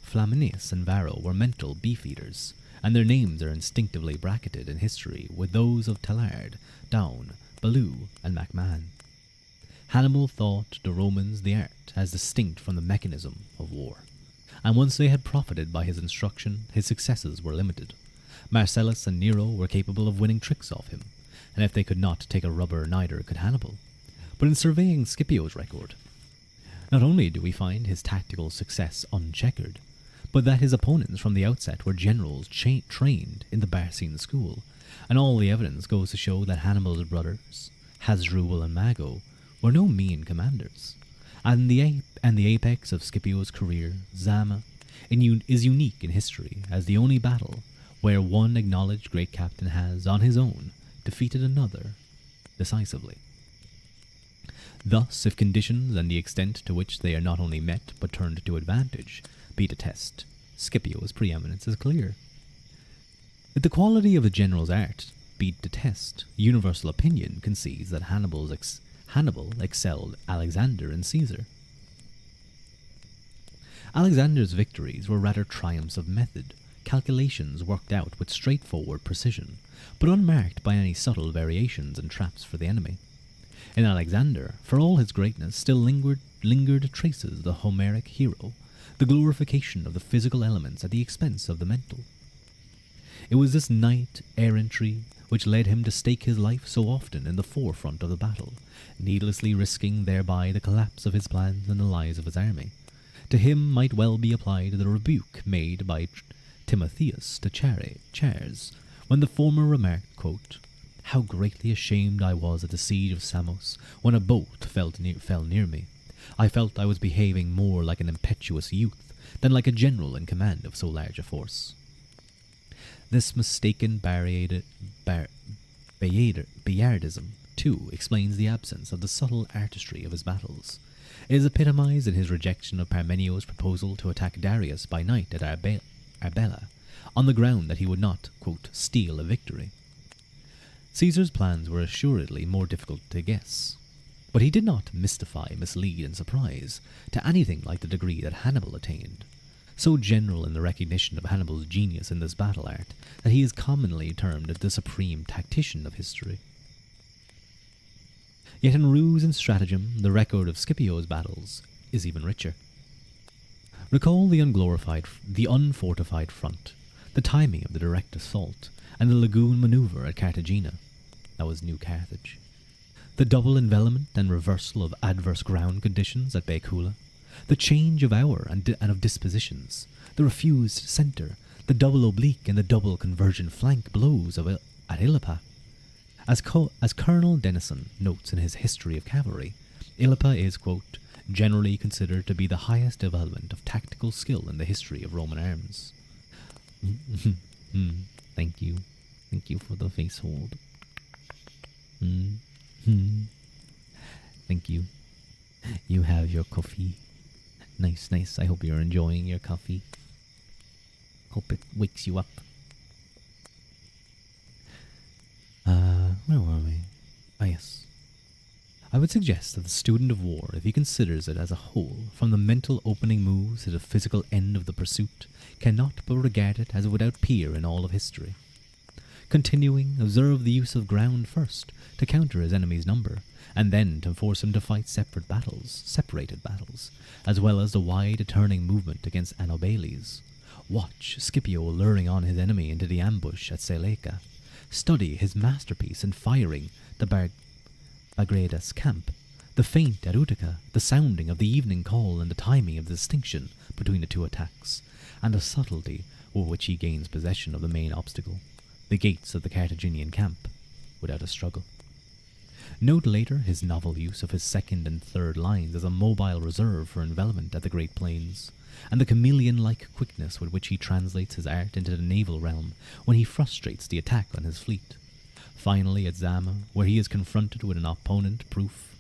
Flaminius and Varro were mental beef-eaters, and their names are instinctively bracketed in history with those of Tallard, Down, Ballou, and MacMahon. Hannibal taught the Romans the art as distinct from the mechanism of war, and once they had profited by his instruction, his successes were limited. Marcellus and Nero were capable of winning tricks off him, and if they could not take a rubber, neither could Hannibal. But in surveying Scipio's record, not only do we find his tactical success uncheckered, but that his opponents from the outset were generals trained in the Barcine school, and all the evidence goes to show that Hannibal's brothers, Hasdrubal and Mago, were no mean commanders, and the apex of Scipio's career, Zama, is unique in history as the only battle where one acknowledged great captain has, on his own, defeated another decisively. Thus, if conditions and the extent to which they are not only met but turned to advantage be the test, Scipio's preeminence is clear. If the quality of a general's art be the test, universal opinion concedes that Hannibal excelled Alexander and Caesar. Alexander's victories were rather triumphs of method, calculations worked out with straightforward precision, but unmarked by any subtle variations and traps for the enemy. In Alexander, for all his greatness, still lingered traces of the Homeric hero, the glorification of the physical elements at the expense of the mental. It was this knight-errantry which led him to stake his life so often in the forefront of the battle, needlessly risking thereby the collapse of his plans and the lives of his army. To him might well be applied the rebuke made by Timotheus to Chares, when the former remarked, quote, how greatly ashamed I was at the siege of Samos, when a boat fell near me. I felt I was behaving more like an impetuous youth than like a general in command of so large a force. This mistaken Bayardism, too, explains the absence of the subtle artistry of his battles. It is epitomized in his rejection of Parmenio's proposal to attack Darius by night at Arbela, on the ground that he would not, quote, steal a victory. Caesar's plans were assuredly more difficult to guess, but he did not mystify, mislead, and surprise to anything like the degree that Hannibal attained, so general in the recognition of Hannibal's genius in this battle art that he is commonly termed the supreme tactician of history. Yet in ruse and stratagem, the record of Scipio's battles is even richer. Recall the unfortified front, the timing of the direct assault, and the lagoon maneuver at Cartagena. That was New Carthage. The double envelopment and reversal of adverse ground conditions at Baecula, the change of hour and of dispositions, the refused centre, the double oblique and the double convergent flank blows at Illapa. As Colonel Denison notes in his History of Cavalry, Illapa is, quote, generally considered to be the highest development of tactical skill in the history of Roman arms. Thank you. Thank you for the face hold. Thank you. You have your coffee. Nice, nice. I hope you're enjoying your coffee. Hope it wakes you up. Where were we? Ah, yes. I would suggest that the student of war, if he considers it as a whole, from the mental opening moves to the physical end of the pursuit, cannot but regard it as without peer in all of history. Continuing, observe the use of ground first to counter his enemy's number, and then to force him to fight separated battles, as well as the wide turning movement against Anobales. Watch Scipio luring on his enemy into the ambush at Seleucia. Study his masterpiece in firing the Bagradus camp, the feint at Utica, the sounding of the evening call and the timing of the distinction between the two attacks, and the subtlety with which he gains possession of the main obstacle, the gates of the Carthaginian camp, without a struggle. Note later his novel use of his second and third lines as a mobile reserve for envelopment at the Great Plains, and the chameleon-like quickness with which he translates his art into the naval realm when he frustrates the attack on his fleet. Finally, at Zama, where he is confronted with an opponent proof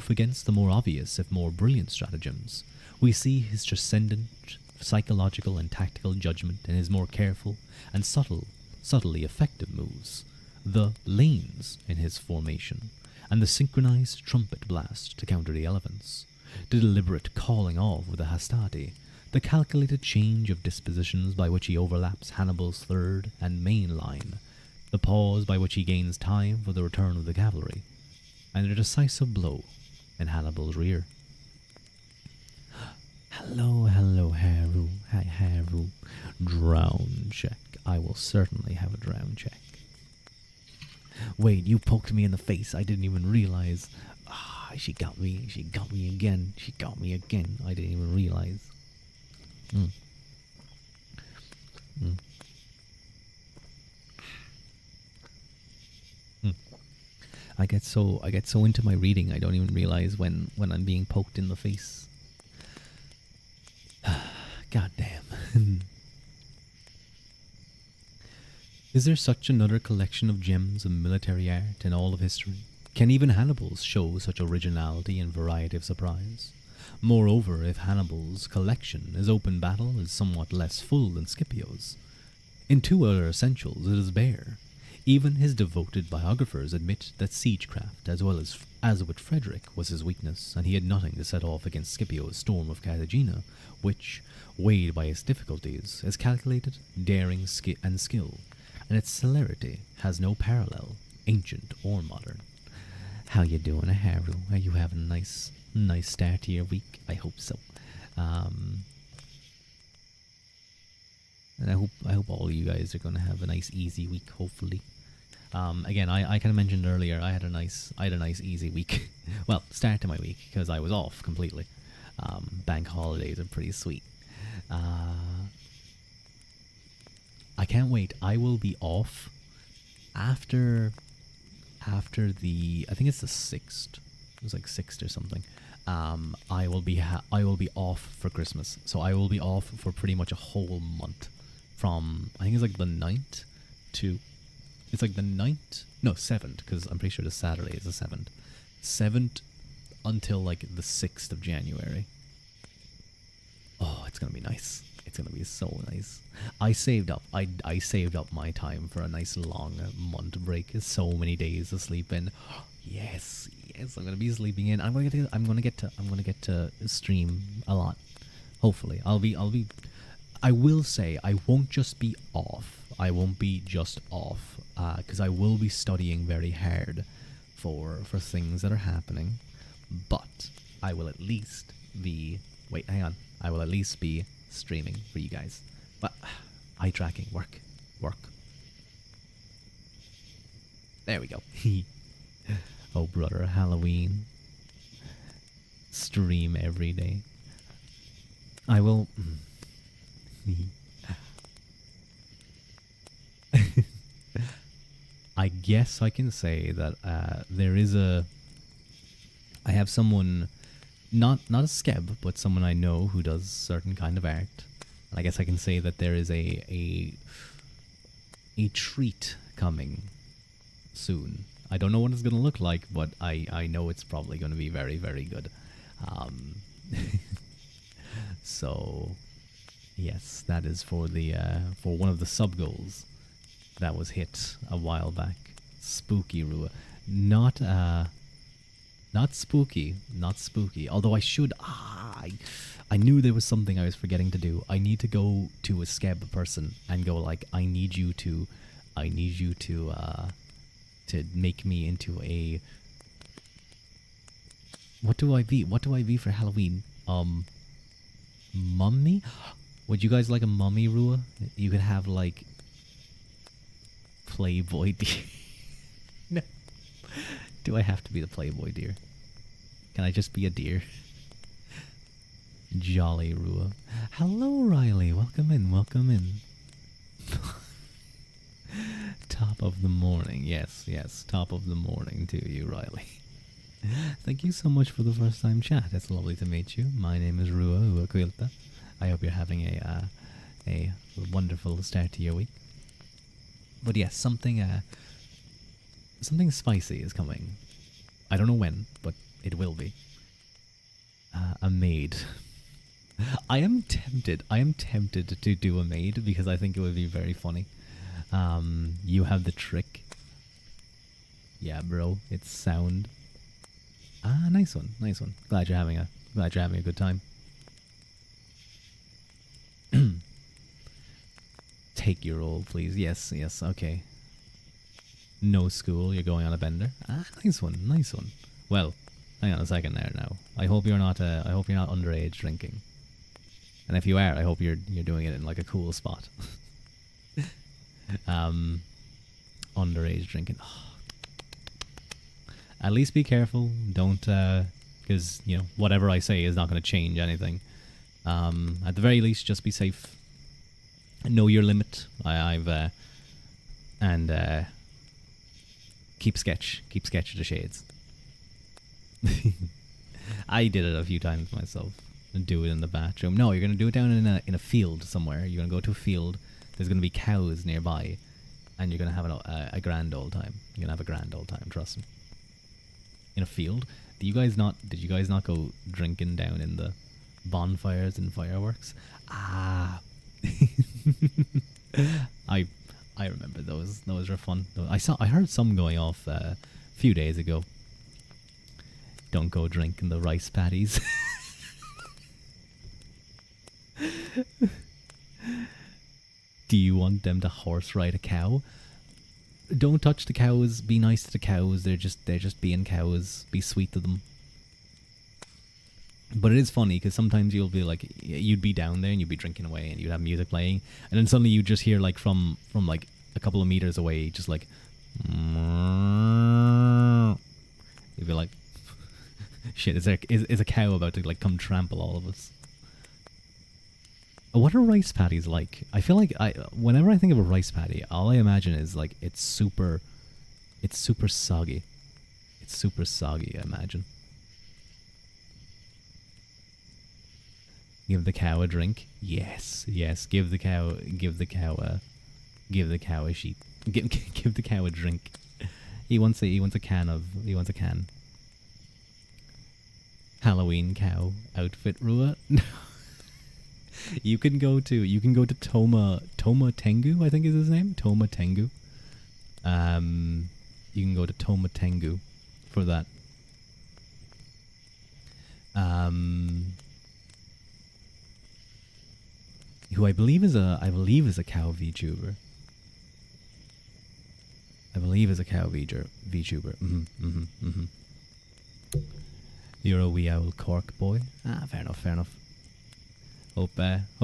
against the more obvious if more brilliant stratagems, we see his transcendent psychological and tactical judgment in his more careful and subtly effective moves, the lanes in his formation, and the synchronized trumpet blast to counter the elephants, the deliberate calling off of the hastati, the calculated change of dispositions by which he overlaps Hannibal's third and main line, the pause by which he gains time for the return of the cavalry, and a decisive blow in Hannibal's rear. Hello, Haru. Hi, Haru. Drown check. I will certainly have a drown check. Wait, you poked me in the face. I didn't even realize. She got me. She got me again. She got me again. I didn't even realize. I get so into my reading, I don't even realize when I'm being poked in the face. God damn. Is there such another collection of gems of military art in all of history? Can even Hannibal's show such originality and variety of surprise? Moreover, if Hannibal's collection, his open battle, is somewhat less full than Scipio's, in two other essentials it is bare. Even his devoted biographers admit that siegecraft, as well as with Frederick, was his weakness, and he had nothing to set off against Scipio's storm of Carthagena, which, weighed by its difficulties, is calculated, daring, and skill, and its celerity has no parallel, ancient or modern. How you doing, Haru? Are you having a nice start to your week? I hope so. And I hope all of you guys are going to have a nice, easy week. Hopefully. Again, I kind of mentioned earlier I had a nice, easy week. Well, start to my week because I was off completely. Bank holidays are pretty sweet. I can't wait. I will be off after the, I think it's the 6th. It was like 6th or something. I will be off for Christmas. So I will be off for pretty much a whole month. From, I think it's like the 9th to, it's like the 9th, no, 7th, because I'm pretty sure the Saturday is the 7th. 7th until like the 6th of January. Oh, it's going to be nice. It's going to be so nice. I saved up my time for a nice long month break. So many days to sleep in. Yes, I'm going to be sleeping in. I'm going to get to stream a lot. Hopefully. I will say I won't just be off. I won't be just off because I will be studying very hard for things that are happening. But I will at least be I will at least be streaming for you guys. But eye tracking, work. There we go. Oh brother, Halloween. Stream every day. I will. I guess I can say that there is I have someone, not a skeb, but someone I know who does certain kind of art. And I guess I can say that there is a treat coming soon. I don't know what it's going to look like, but I know it's probably going to be very, very good. So, yes, that is for for one of the sub goals that was hit a while back. Spooky Ruadh. Not spooky. Although I I knew there was something I was forgetting to do. I need to go to a Skeb person and go like, I need you to make me into a, what do I be? What do I be for Halloween? Mummy? Would you guys like a mummy, Rua? You could have like Playboy deer. No. Do I have to be the Playboy deer? Can I just be a deer? Jolly Rua. Hello, Riley. Welcome in. Welcome in. Top of the morning. Yes, yes. Top of the morning to you, Riley. Thank you so much for the first time chat. It's lovely to meet you. My name is Rua Quilta. I hope you're having a wonderful start to your week. But yes, something spicy is coming. I don't know when, but it will be. A maid. I am tempted to do a maid because I think it would be very funny. You have the trick. Yeah, bro, it's sound. Ah, nice one, nice one. Glad you're having a good time. Take your role, please. Yes, yes, okay. No school, you're going on a bender. Ah, nice one, nice one. Well, hang on a second there now. I hope you're not underage drinking. And if you are, I hope you're doing it in like a cool spot. Underage drinking. At least be careful. Don't, because you know whatever I say is not going to change anything. At the very least, just be safe. Know your limit. Keep sketch of the shades. I did it a few times myself. Do it in the bathroom. No, you're gonna do it down in a field somewhere. You're gonna go to a field. There's gonna be cows nearby, and you're gonna have a grand old time. You're gonna have a grand old time. Trust me. In a field. Did you guys not go drinking down in the bonfires and fireworks? Ah. I remember those. Those were fun. I heard some going off a few days ago. Don't go drinking the rice paddies. Do you want them to horse ride a cow? Don't touch the cows. Be nice to the cows. They're just being cows. Be sweet to them. But it is funny because sometimes you'll be like, you'd be down there and you'd be drinking away and you'd have music playing, and then suddenly you just hear like from like a couple of meters away, just like, you'd be like, shit, is a cow about to like come trample all of us? What are rice paddies like? I feel like whenever I think of a rice paddy, all I imagine is like it's super soggy. It's super soggy, I imagine. Give the cow a drink. Yes, yes. Give the cow a sheep. Give the cow a drink. He wants a can. Halloween cow outfit, Rua. You can go to Toma Tengu, I think is his name. Toma Tengu. You can go to Toma Tengu for that. Who I believe is a cow VTuber. You're a wee owl Cork boy. Ah, fair enough. Hope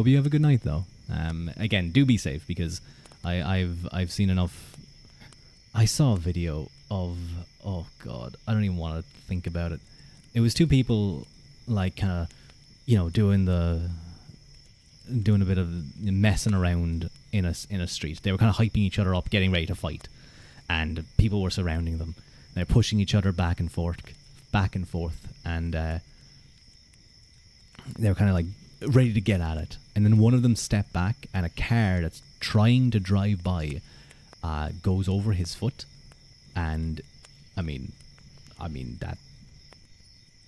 you have a good night though. Again, do be safe because I've seen enough. I saw a video of, oh god, I don't even want to think about it. It was two people like kind of, you know, doing a bit of messing around in a street. They were kind of hyping each other up, getting ready to fight, and people were surrounding them. They're pushing each other back and forth, and they were kind of like ready to get at it. And then one of them stepped back, and a car that's trying to drive by goes over his foot, and I mean that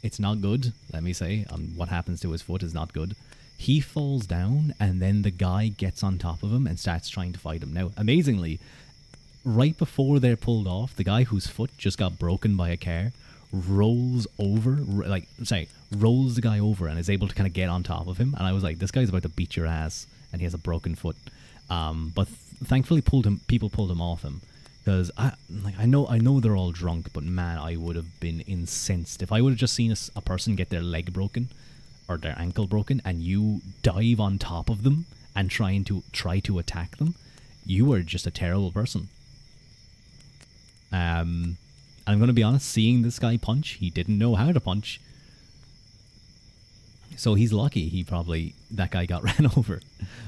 it's not good. Let me say, what happens to his foot is not good. He falls down, and then the guy gets on top of him and starts trying to fight him. Now, amazingly, right before they're pulled off, the guy whose foot just got broken by a car rolls over, rolls the guy over and is able to kind of get on top of him. And I was like, this guy's about to beat your ass, and he has a broken foot. But thankfully, people pulled him off him, because I know they're all drunk, but man, I would have been incensed if I would have just seen a person get their leg broken or their ankle broken, and you dive on top of them and try to attack them. You are just a terrible person. I'm going to be honest, seeing this guy punch, he didn't know how to punch. So he's lucky that guy got ran over.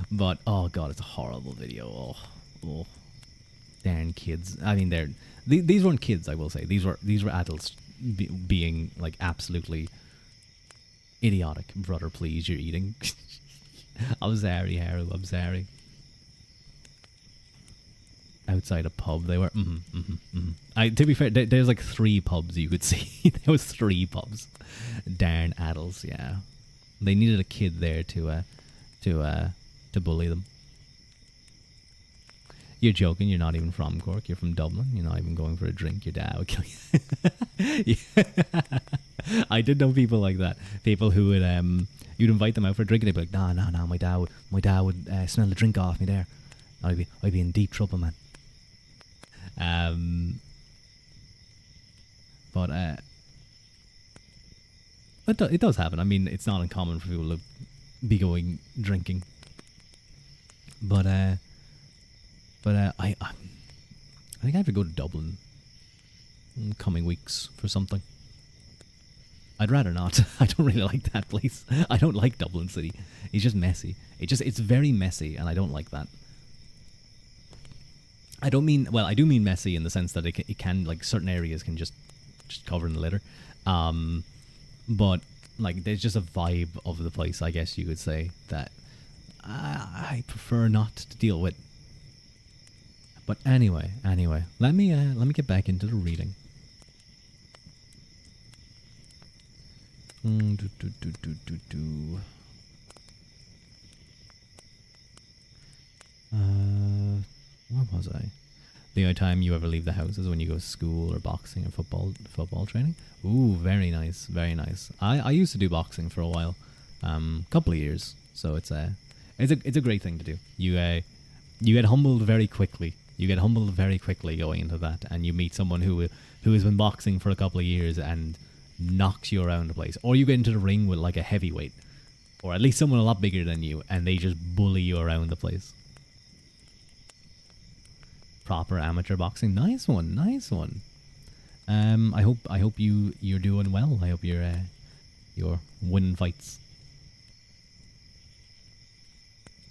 But, oh god, it's a horrible video. Oh. Darn kids. I mean, these weren't kids, I will say. These were adults being, like, absolutely idiotic. Brother, please, you're eating. I'm sorry, Haru, I'm sorry. Outside a pub, they were. To be fair, there's like 3 pubs you could see. There was 3 pubs. Darn adults, yeah. They needed a kid there to bully them. You're joking. You're not even from Cork. You're from Dublin. You're not even going for a drink. Your dad would kill you. Yeah. I did know people like that. People who would you'd invite them out for a drink and they'd be like, no, my dad would smell the drink off me there. I'd be in deep trouble, man. But it does happen. I mean, it's not uncommon for people to be going drinking. But I think I have to go to Dublin in coming weeks for something. I'd rather not. I don't really like that place. I don't like Dublin City. It's just messy. It's very messy, and I don't like that. I do mean messy in the sense that it can, like, certain areas can just cover in the litter. But, like, there's just a vibe of the place, I guess you could say, that I prefer not to deal with. But anyway, let me get back into the reading. Where was I? The only time you ever leave the house is when you go to school or boxing or football training. Ooh, very nice, very nice. I used to do boxing for a while, couple of years. So it's a great thing to do. You get humbled very quickly. You get humbled very quickly going into that, and you meet someone who has been boxing for a couple of years and knocks you around the place, or you get into the ring with like a heavyweight, or at least someone a lot bigger than you, and they just bully you around the place. Proper amateur boxing, nice one. I hope you're doing well. I hope you're winning fights.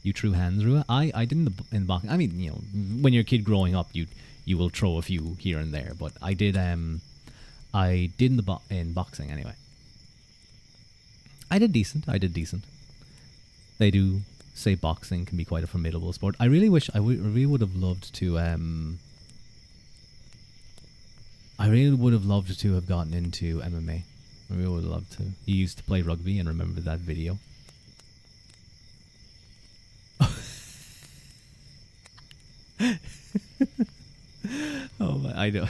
You true hands, Ruadh? I did in boxing. I mean, you know, when you're a kid growing up, you will throw a few here and there, but I did in boxing anyway. I did decent. They do say boxing can be quite a formidable sport. I really wish I really would have loved to have gotten into MMA. I really would have loved to. You used to play rugby and remember that video. Oh, I know.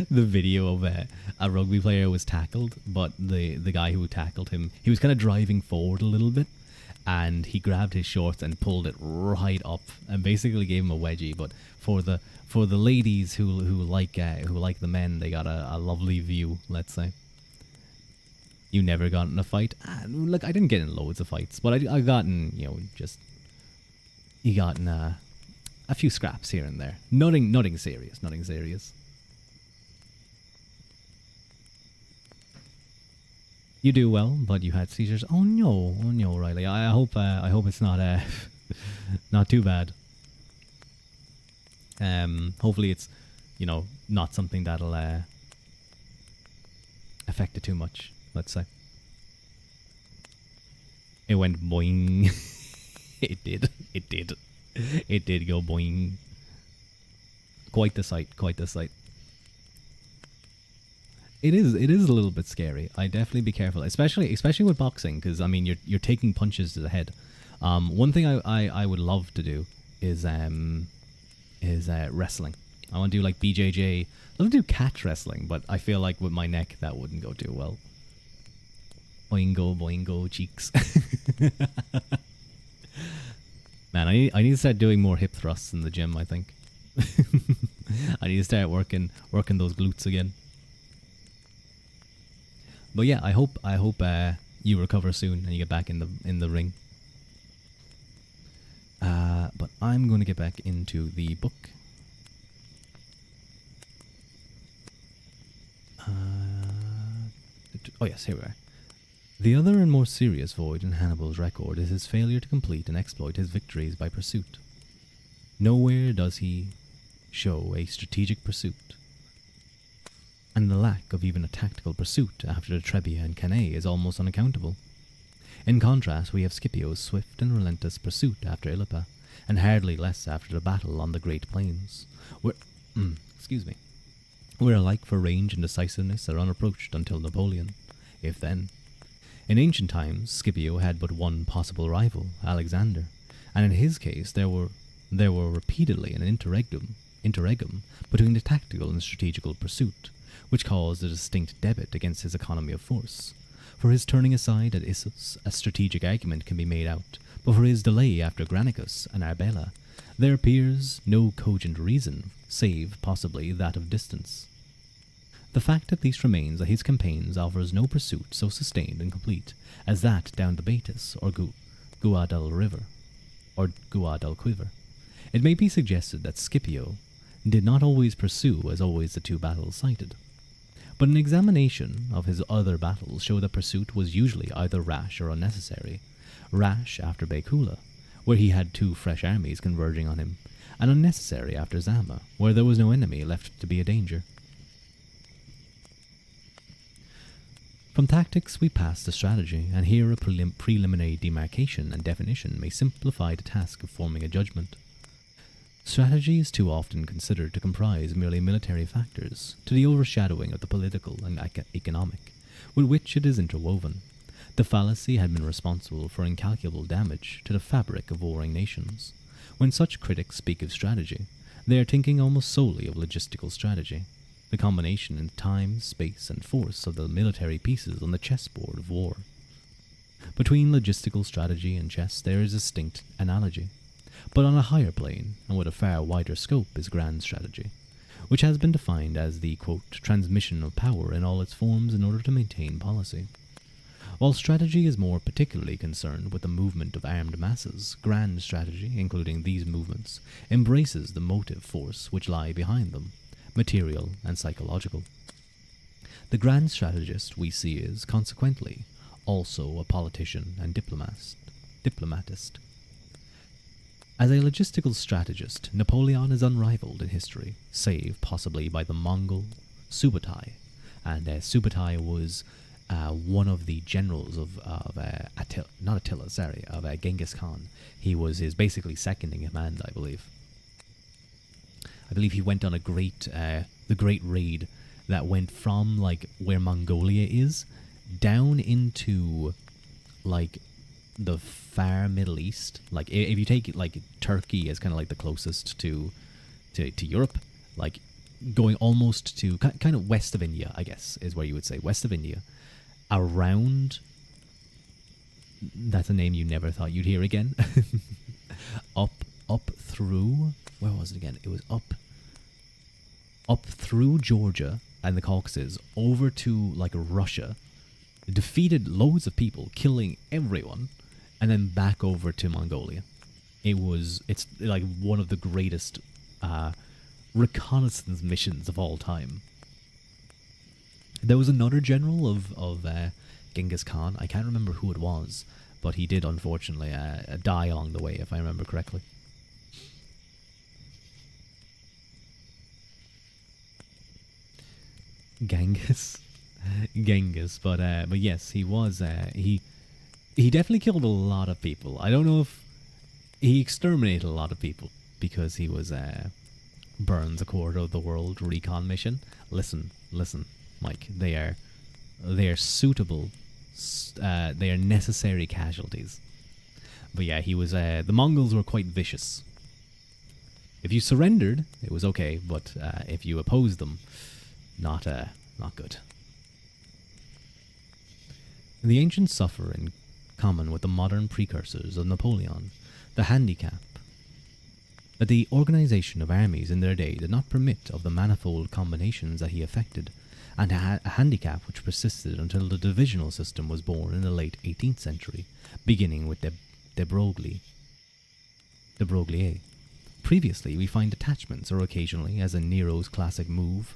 The video of a rugby player was tackled, but the guy who tackled him, he was kind of driving forward a little bit, and he grabbed his shorts and pulled it right up and basically gave him a wedgie. But for the ladies who like the men, they got a lovely view, let's say. You never got in a fight? Look, I didn't get in loads of fights, but I got in, you got in a few scraps here and there. Nothing serious. You do well, but you had seizures. Oh no, Riley. I hope it's not not too bad. Hopefully it's, not something that'll affect it too much, let's say. It went boing. It did go boing. Quite the sight. It is a little bit scary. I definitely be careful, especially with boxing, because I mean you're taking punches to the head. One thing I would love to do is wrestling. I want to do like BJJ. I want to do catch wrestling, but I feel like with my neck that wouldn't go too well. Boingo, boingo, cheeks. Man, I need to start doing more hip thrusts in the gym, I think. I need to start working those glutes again. But yeah, I hope you recover soon and you get back in the ring. But I'm going to get back into the book. Oh yes, here we are. The other and more serious void in Hannibal's record is his failure to complete and exploit his victories by pursuit. Nowhere does he show a strategic pursuit, and the lack of even a tactical pursuit after the Trebia and Cannae is almost unaccountable. In contrast, we have Scipio's swift and relentless pursuit after Illippa, and hardly less after the battle on the Great Plains, where, where alike for range and decisiveness are unapproached until Napoleon, if then. In ancient times, Scipio had but one possible rival, Alexander, and in his case there were repeatedly an interregnum between the tactical and strategical pursuit, which caused a distinct debit against his economy of force. For his turning aside at Issus, a strategic argument can be made out, but for his delay after Granicus and Arbela, there appears no cogent reason, save possibly that of distance. The fact at least remains that his campaigns offers no pursuit so sustained and complete as that down the Baetis or Guadal River, or Guadal Quiver. It may be suggested that Scipio did not always pursue as always the two battles cited, but an examination of his other battles show that pursuit was usually either rash or unnecessary. Rash after Baecula, where he had two fresh armies converging on him, and unnecessary after Zama, where there was no enemy left to be a danger. From tactics we pass to strategy, and here a preliminary demarcation and definition may simplify the task of forming a judgment. Strategy is too often considered to comprise merely military factors, to the overshadowing of the political and economic, with which it is interwoven. The fallacy had been responsible for incalculable damage to the fabric of warring nations. When such critics speak of strategy, they are thinking almost solely of logistical strategy, the combination in time, space, and force of the military pieces on the chessboard of war. Between logistical strategy and chess there is a distinct analogy, but on a higher plane and with a far wider scope is grand strategy, which has been defined as the, quote, transmission of power in all its forms in order to maintain policy. While strategy is more particularly concerned with the movement of armed masses, grand strategy, including these movements, embraces the motive force which lie behind them, material and psychological. The grand strategist we see is, consequently, also a politician and diplomatist. As a logistical strategist, Napoleon is unrivaled in history, save possibly by the Mongol Subutai, and Subutai was one of the generals of Genghis Khan. He was his basically second in command, I believe. I believe he went on the great raid that went from like where Mongolia is down into like the far Middle East. Like if you take like Turkey as kind of like the closest to Europe, like going almost to kind of west of India, I guess is where you would say west of India, around. That's a name you never thought you'd hear again. up through, where was it again? It was up through Georgia and the Caucasus over to like Russia, defeated loads of people, killing everyone, and then back over to Mongolia. It's like one of the greatest reconnaissance missions of all time. There was another general of Genghis Khan. I can't remember who it was, but he did unfortunately die along the way, if I remember correctly. Genghis, but yes, he was he definitely killed a lot of people. I don't know if he exterminated a lot of people because he was burns a quarter of the world recon mission. Listen, Mike, they are suitable, they are necessary casualties. But yeah, he was the Mongols were quite vicious. If you surrendered, it was okay, but if you opposed them, not good. The ancients suffer in common with the modern precursors of Napoleon the handicap that the organization of armies in their day did not permit of the manifold combinations that he effected, and a handicap which persisted until the divisional system was born in the late 18th century, beginning with de Broglie. Previously, we find detachments, or occasionally, as in Nero's classic move,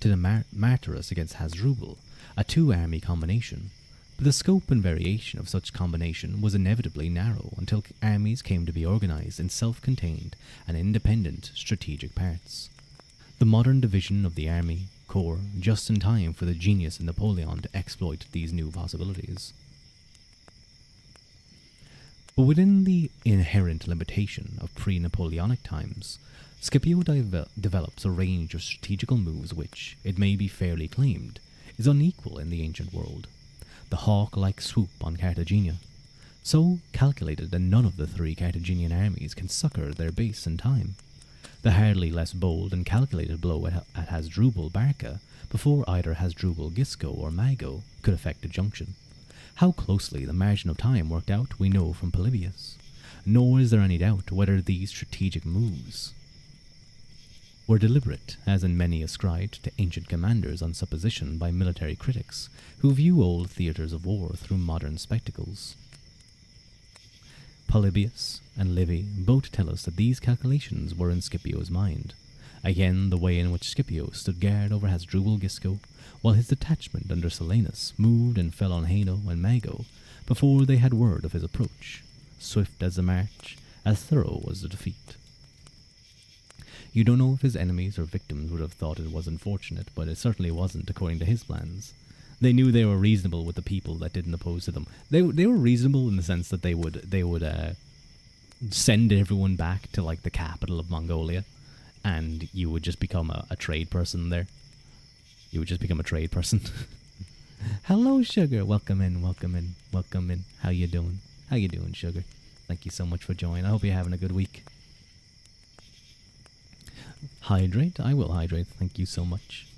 to the Martyrus against Hasdrubal, a two-army combination. But the scope and variation of such combination was inevitably narrow until armies came to be organized in self-contained and independent strategic parts. The modern division of the army corps just in time for the genius of Napoleon to exploit these new possibilities. But within the inherent limitation of pre-Napoleonic times, Scipio develops a range of strategical moves which, it may be fairly claimed, is unequal in the ancient world. The hawk-like swoop on Cartagena, so calculated that none of the three Carthaginian armies can succour their base in time. The hardly less bold and calculated blow at Hasdrubal Barca before either Hasdrubal Gisco or Mago could effect a junction. How closely the margin of time worked out we know from Polybius, nor is there any doubt whether these strategic moves were deliberate, as in many ascribed to ancient commanders on supposition by military critics who view old theatres of war through modern spectacles. Polybius and Livy both tell us that these calculations were in Scipio's mind. Again, the way in which Scipio stood guard over Hasdrubal Gisco, while his detachment under Silanus moved and fell on Haino and Mago before they had word of his approach, swift as the march, as thorough was the defeat. You don't know if his enemies or victims would have thought it was unfortunate, but it certainly wasn't according to his plans. They knew they were reasonable with the people that didn't oppose to them. They were reasonable in the sense that they would send everyone back to like the capital of Mongolia, and you would just become a trade person there. You would just become a trade person. Hello, Sugar. Welcome in. How you doing? Sugar? Thank you so much for joining. I hope you're having a good week. Hydrate? I will hydrate. Thank you so much.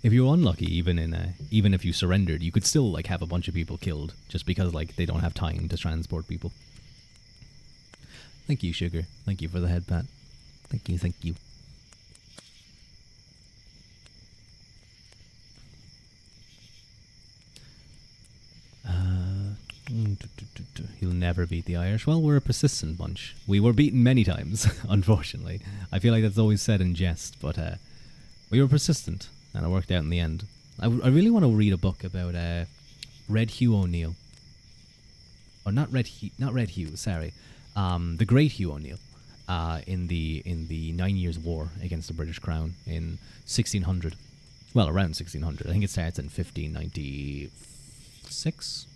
If you're unlucky, even if you surrendered, you could still like have a bunch of people killed just because like they don't have time to transport people. Thank you, Sugar. Thank you for the head pat. Thank you. He'll never beat the Irish. Well, we're a persistent bunch. We were beaten many times, unfortunately. I feel like that's always said in jest, but we were persistent, and it worked out in the end. I really want to read a book about Red Hugh O'Neill. Or not Red Hugh, sorry. The Great Hugh O'Neill. In the 9 Years' War against the British Crown in 1600. Well, around 1600. I think it starts in 1596.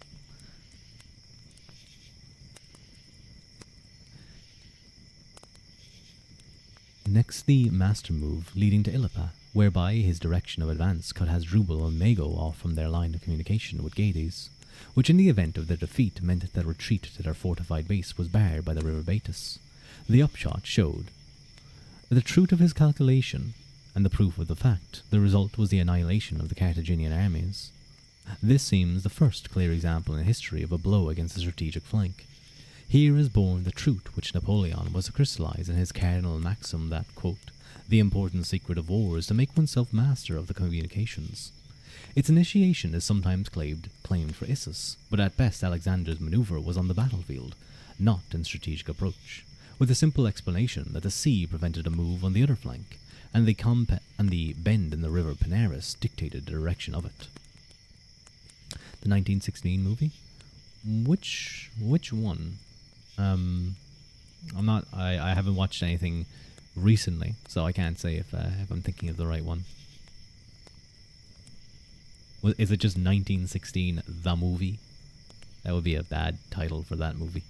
Next, the master move leading to Illapa, whereby his direction of advance cut Hasdrubal and Mago off from their line of communication with Gades, which in the event of their defeat meant that retreat to their fortified base was barred by the river Baetis. The upshot showed the truth of his calculation, and the proof of the fact. The result was the annihilation of the Carthaginian armies. This seems the first clear example in history of a blow against the strategic flank. Here is born the truth which Napoleon was to crystallize in his cardinal maxim that, quote, the important secret of war is to make oneself master of the communications. Its initiation is sometimes claimed for Issus, but at best Alexander's maneuver was on the battlefield, not in strategic approach, with the simple explanation that the sea prevented a move on the other flank, and the bend in the river Panaris dictated the direction of it. The 1916 movie? Which one? I haven't watched anything recently, so I can't say if I'm thinking of the right one. Is it just 1916 the movie? That would be a bad title for that movie.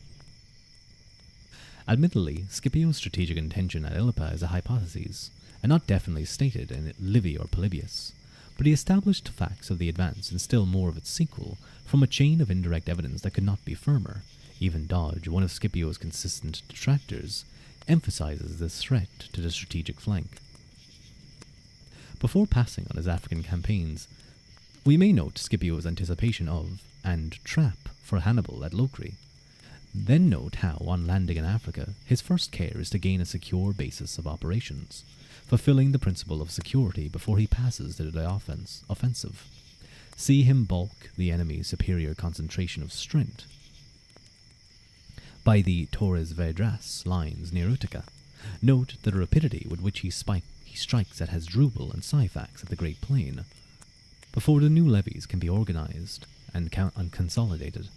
Admittedly, Scipio's strategic intention at Illapa is a hypothesis, and not definitely stated in Livy or Polybius, but he established facts of the advance and still more of its sequel from a chain of indirect evidence that could not be firmer. Even Dodge, one of Scipio's consistent detractors, emphasizes this threat to the strategic flank. Before passing on his African campaigns, we may note Scipio's anticipation of and trap for Hannibal at Locri. Then note how, on landing in Africa, his first care is to gain a secure basis of operations, fulfilling the principle of security before he passes to the offensive. See him balk the enemy's superior concentration of strength by the Torres Vedras lines near Utica. Note the rapidity with which he strikes at Hasdrubal and Syphax at the Great Plain, before the new levies can be organized and consolidated,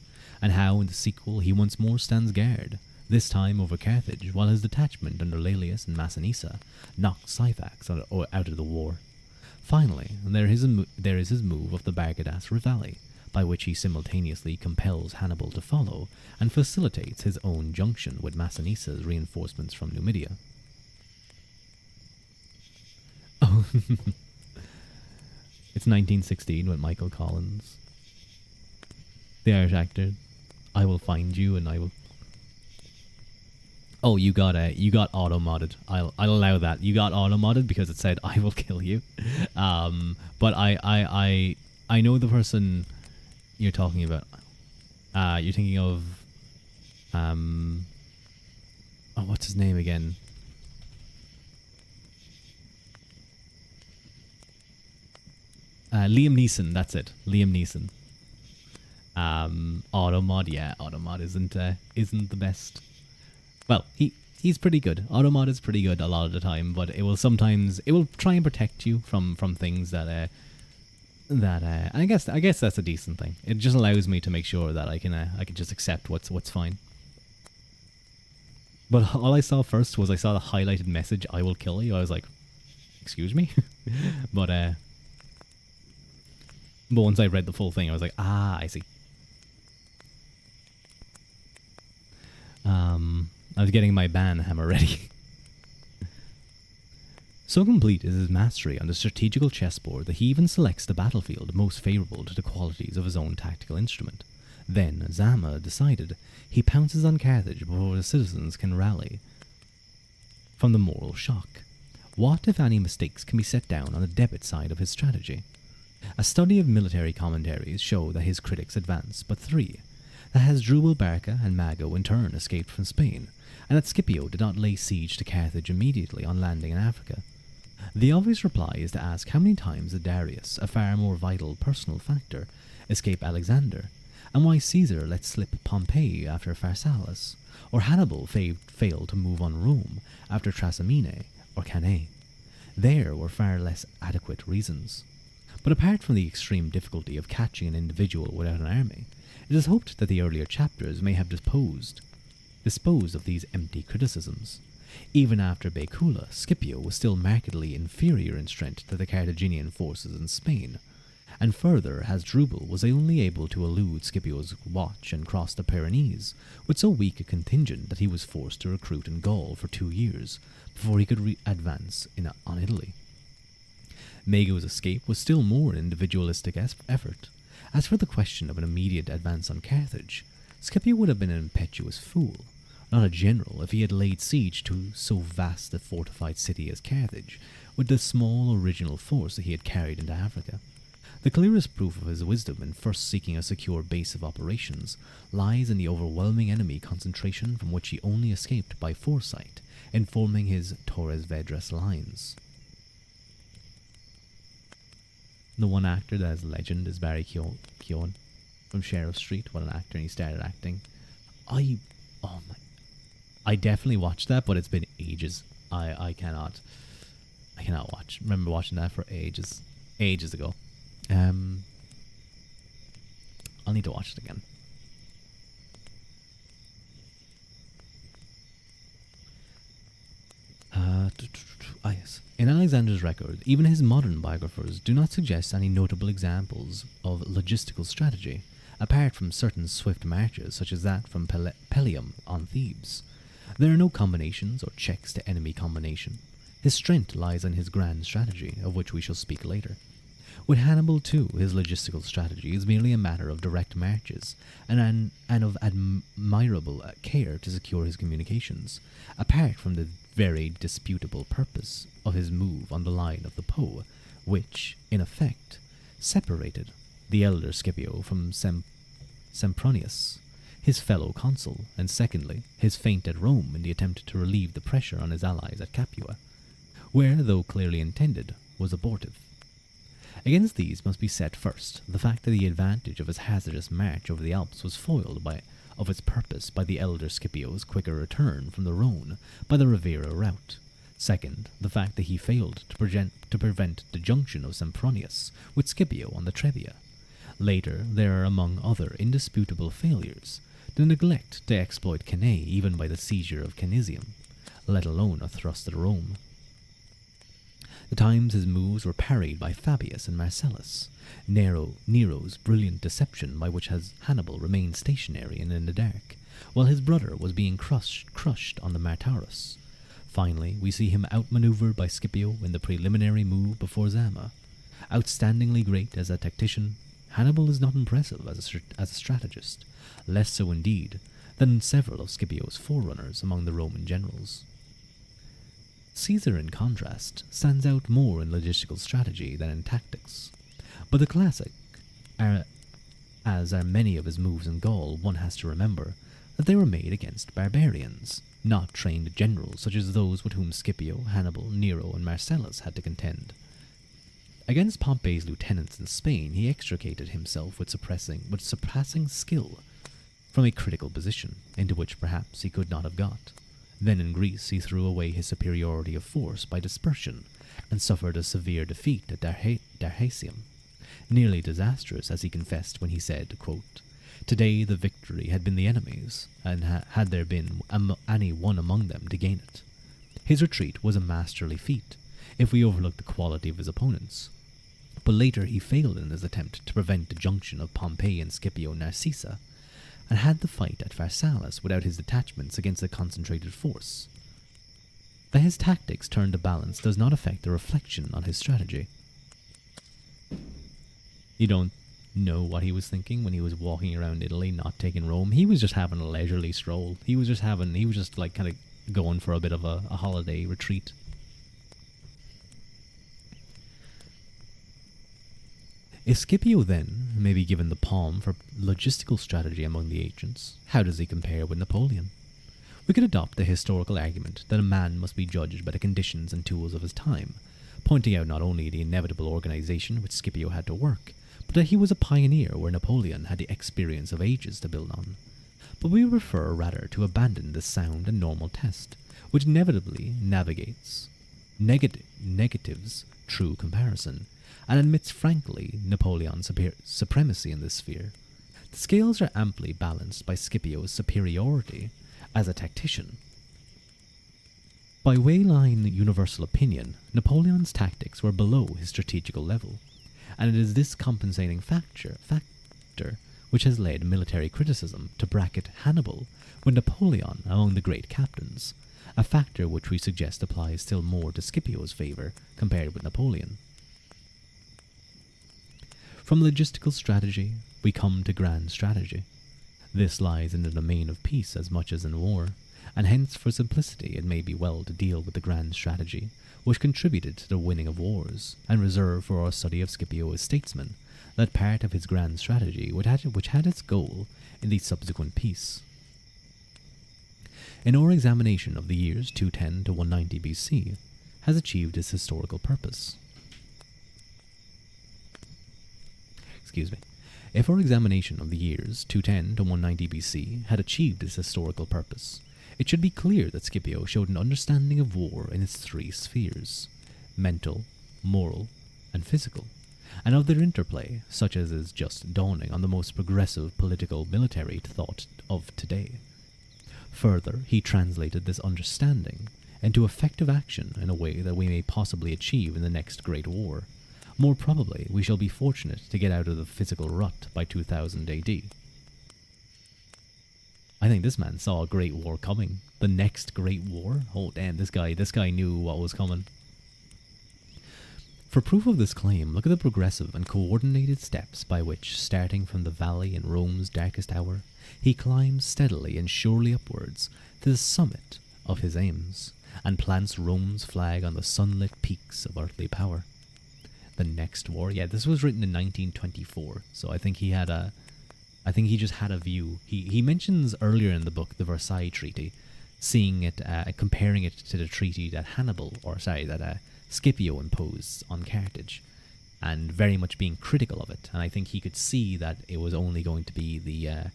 and how in the sequel he once more stands guard, this time over Carthage, while his detachment under Laelius and Massinissa knocks Syphax out of the war. Finally, there is his move of the Bargadas Rivali, by which he simultaneously compels Hannibal to follow and facilitates his own junction with Massinissa's reinforcements from Numidia. Oh, it's 1916 with Michael Collins, the Irish actor. I will find you and I will. Oh, you got auto modded. I'll allow that. You got auto modded because it said I will kill you. But I know the person you're talking about. You're thinking of what's his name again? Liam Neeson. That's it. Liam Neeson. Automod isn't the best. Well, he's pretty good. Automod is pretty good a lot of the time, but it will try and protect you from things that I guess that's a decent thing. It just allows me to make sure that I can just accept what's fine. But all I saw first was the highlighted message, I will kill you. I was like, excuse me? but once I read the full thing, I was like, I see. I was getting my ban hammer ready. So complete is his mastery on the strategical chessboard that he even selects the battlefield most favourable to the qualities of his own tactical instrument. Then, Zama decided, he pounces on Carthage before the citizens can rally from the moral shock. What, if any, mistakes can be set down on the debit side of his strategy? A study of military commentaries show that his critics advance but three: that Hasdrubal Barca and Mago in turn escaped from Spain, and that Scipio did not lay siege to Carthage immediately on landing in Africa. The obvious reply is to ask how many times did Darius, a far more vital personal factor, escape Alexander, and why Caesar let slip Pompey after Pharsalus, or Hannibal failed to move on Rome after Trasimene or Cannae. There were far less adequate reasons. But apart from the extreme difficulty of catching an individual without an army, it is hoped that the earlier chapters may have disposed of these empty criticisms. Even after Baecula, Scipio was still markedly inferior in strength to the Carthaginian forces in Spain, and further, Hasdrubal was only able to elude Scipio's watch and cross the Pyrenees with so weak a contingent that he was forced to recruit in Gaul for 2 years before he could advance on Italy. Mago's escape was still more an individualistic effort. As for the question of an immediate advance on Carthage, Scipio would have been an impetuous fool, not a general, if he had laid siege to so vast a fortified city as Carthage, with the small original force that he had carried into Africa. The clearest proof of his wisdom in first seeking a secure base of operations lies in the overwhelming enemy concentration from which he only escaped by foresight in forming his Torres Vedras lines. The one actor that is legend is Barry Keoghan from Sheriff Street. What an actor, and he started acting. I definitely watched that, but it's been ages. I cannot watch. Remember watching that for ages ago. I'll need to watch it again. Yes. In Alexander's record, even his modern biographers do not suggest any notable examples of logistical strategy, apart from certain swift marches such as that from Pelium on Thebes. There are no combinations or checks to enemy combination. His strength lies in his grand strategy, of which we shall speak later. With Hannibal, too, his logistical strategy is merely a matter of direct marches and of admirable care to secure his communications, apart from the very disputable purpose of his move on the line of the Po, which, in effect, separated the elder Scipio from Sempronius, his fellow consul, and secondly, his feint at Rome in the attempt to relieve the pressure on his allies at Capua, where, though clearly intended, was abortive. Against these must be set first the fact that the advantage of his hazardous march over the Alps was foiled of its purpose by the elder Scipio's quicker return from the Rhone by the Riviera route. Second, the fact that he failed to prevent the junction of Sempronius with Scipio on the Trebia. Later, there are among other indisputable failures the neglect to exploit Cannae even by the seizure of Canisium, let alone a thrust at Rome. The times his moves were parried by Fabius and Marcellus, Nero's brilliant deception by which Hannibal remained stationary and in the dark, while his brother was being crushed on the Martaurus. Finally, we see him outmaneuvered by Scipio in the preliminary move before Zama. Outstandingly great as a tactician, Hannibal is not impressive as a strategist, less so indeed than several of Scipio's forerunners among the Roman generals. Caesar, in contrast, stands out more in logistical strategy than in tactics, but the classic, as are many of his moves in Gaul, one has to remember that they were made against barbarians, not trained generals such as those with whom Scipio, Hannibal, Nero, and Marcellus had to contend. Against Pompey's lieutenants in Spain, he extricated himself with surpassing skill from a critical position, into which perhaps he could not have got. Then in Greece he threw away his superiority of force by dispersion, and suffered a severe defeat at Darhasium, nearly disastrous, as he confessed when he said, quote, "Today the victory had been the enemy's, and had there been any one among them to gain it." His retreat was a masterly feat, if we overlook the quality of his opponents. But later he failed in his attempt to prevent the junction of Pompey and Scipio Narcissa, and had the fight at Pharsalus without his detachments against a concentrated force. That his tactics turned the balance does not affect the reflection on his strategy. You don't know what he was thinking when he was walking around Italy, not taking Rome. He was just having a leisurely stroll. He was just like kind of going for a bit of a holiday retreat. If Scipio, then, may be given the palm for logistical strategy among the ancients, how does he compare with Napoleon? We could adopt the historical argument that a man must be judged by the conditions and tools of his time, pointing out not only the inevitable organization which Scipio had to work, but that he was a pioneer where Napoleon had the experience of ages to build on. But we prefer rather to abandon this sound and normal test, which inevitably navigates negatives true comparison, and admits frankly Napoleon's supremacy in this sphere. The scales are amply balanced by Scipio's superiority as a tactician. By wayline universal opinion, Napoleon's tactics were below his strategical level, and it is this compensating factor which has led military criticism to bracket Hannibal with Napoleon among the great captains, a factor which we suggest applies still more to Scipio's favour compared with Napoleon. From logistical strategy, we come to grand strategy. This lies in the domain of peace as much as in war, and hence for simplicity it may be well to deal with the grand strategy which contributed to the winning of wars, and reserve for our study of Scipio as statesman that part of his grand strategy which had its goal in the subsequent peace. In our examination of the years 210 to 190 BC has achieved its historical purpose. If our examination of the years 210 to 190 BC had achieved its historical purpose, it should be clear that Scipio showed an understanding of war in its three spheres: mental, moral, and physical, and of their interplay, such as is just dawning on the most progressive political military thought of today. Further, he translated this understanding into effective action in a way that we may possibly achieve in the next great war. More probably, we shall be fortunate to get out of the physical rut by 2000 AD. I think this man saw a great war coming. The next great war? Oh damn, this guy knew what was coming. For proof of this claim, look at the progressive and coordinated steps by which, starting from the valley in Rome's darkest hour, he climbs steadily and surely upwards to the summit of his aims, and plants Rome's flag on the sunlit peaks of earthly power. The next war, yeah, this was written in 1924, so I think he just had a view. He mentions earlier in the book the Versailles Treaty, seeing it, comparing it to the treaty that Scipio imposed on Carthage, and very much being critical of it. And I think he could see that it was only going to be the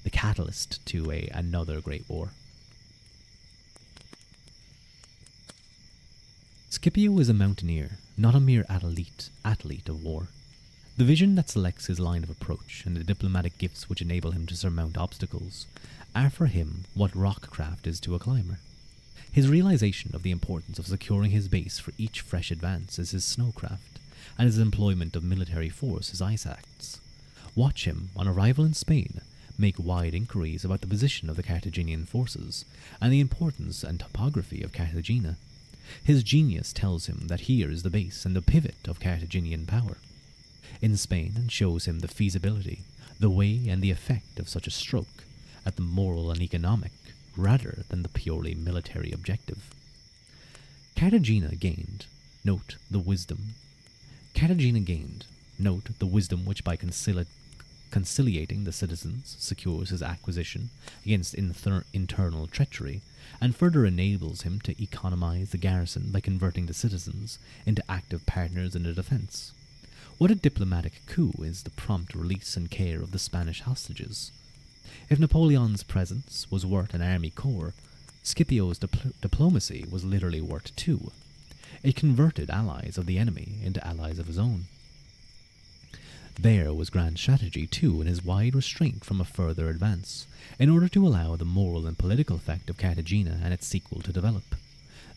catalyst to another great war. Scipio is a mountaineer, not a mere athlete of war. The vision that selects his line of approach and the diplomatic gifts which enable him to surmount obstacles are for him what rockcraft is to a climber. His realization of the importance of securing his base for each fresh advance is his snowcraft, and his employment of military force his ice acts. Watch him, on arrival in Spain, make wide inquiries about the position of the Carthaginian forces and the importance and topography of Cartagena. His genius tells him that here is the base and the pivot of Carthaginian power in Spain, and shows him the feasibility, the way and the effect of such a stroke at the moral and economic rather than the purely military objective. Cartagena gained, note the wisdom which by conciliating the citizens secures his acquisition against internal treachery, and further enables him to economize the garrison by converting the citizens into active partners in the defense. What a diplomatic coup is the prompt release and care of the Spanish hostages. If Napoleon's presence was worth an army corps, Scipio's diplomacy was literally worth two. It converted allies of the enemy into allies of his own. There was grand strategy, too, in his wide restraint from a further advance, in order to allow the moral and political effect of Cartagena and its sequel to develop.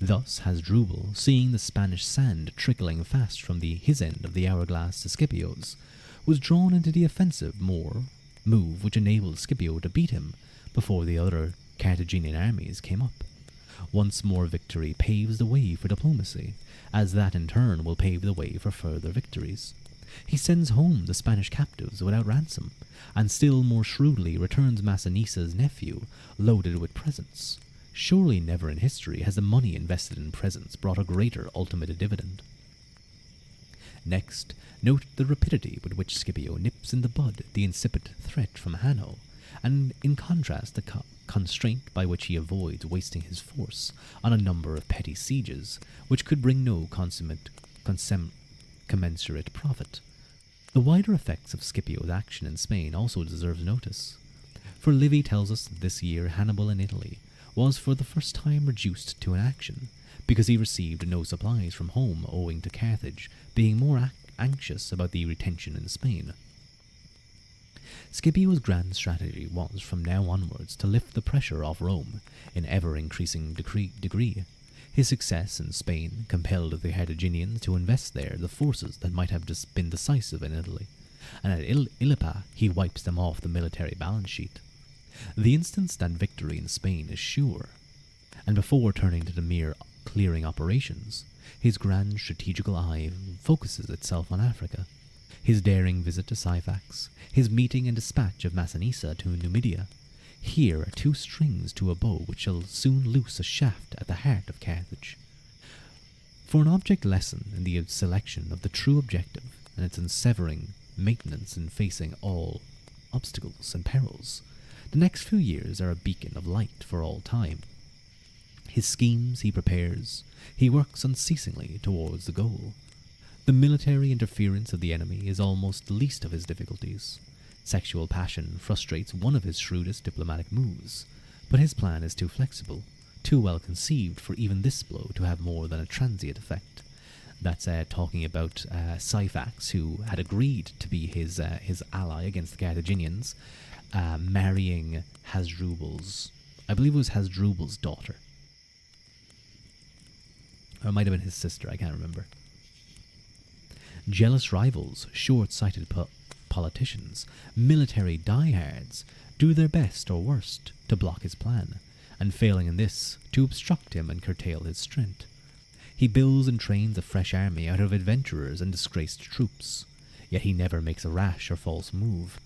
Thus Hasdrubal, seeing the Spanish sand trickling fast from his end of the hourglass to Scipio's, was drawn into the offensive move which enabled Scipio to beat him before the other Carthaginian armies came up. Once more victory paves the way for diplomacy, as that in turn will pave the way for further victories. He sends home the Spanish captives without ransom, and still more shrewdly returns Massinisa's nephew, loaded with presents. Surely never in history has the money invested in presents brought a greater ultimate dividend. Next, note the rapidity with which Scipio nips in the bud the incipient threat from Hanno, and in contrast the constraint by which he avoids wasting his force on a number of petty sieges, which could bring no commensurate profit. The wider effects of Scipio's action in Spain also deserves notice, for Livy tells us that this year Hannibal in Italy was for the first time reduced to inaction, because he received no supplies from home owing to Carthage being more anxious about the retention in Spain. Scipio's grand strategy was from now onwards to lift the pressure off Rome in ever-increasing degree. His success in Spain compelled the Carthaginians to invest there the forces that might have been decisive in Italy, and at Ilipa he wipes them off the military balance sheet. The instant that victory in Spain is sure, and before turning to the mere clearing operations, his grand strategical eye focuses itself on Africa. His daring visit to Syphax, his meeting and dispatch of Massinissa to Numidia. Here are two strings to a bow which shall soon loose a shaft at the heart of Carthage. For an object lesson in the selection of the true objective and its ensevering maintenance in facing all obstacles and perils, the next few years are a beacon of light for all time. His schemes he prepares, he works unceasingly towards the goal. The military interference of the enemy is almost the least of his difficulties. Sexual passion frustrates one of his shrewdest diplomatic moves, but his plan is too flexible, too well conceived for even this blow to have more than a transient effect. That's talking about Syphax, who had agreed to be his ally against the Carthaginians, marrying Hasdrubal's, I believe it was Hasdrubal's daughter. Or it might have been his sister, I can't remember. Jealous rivals, short-sighted politicians, military diehards do their best or worst to block his plan, and failing in this, to obstruct him and curtail his strength. He builds and trains a fresh army out of adventurers and disgraced troops. Yet he never makes a rash or false move,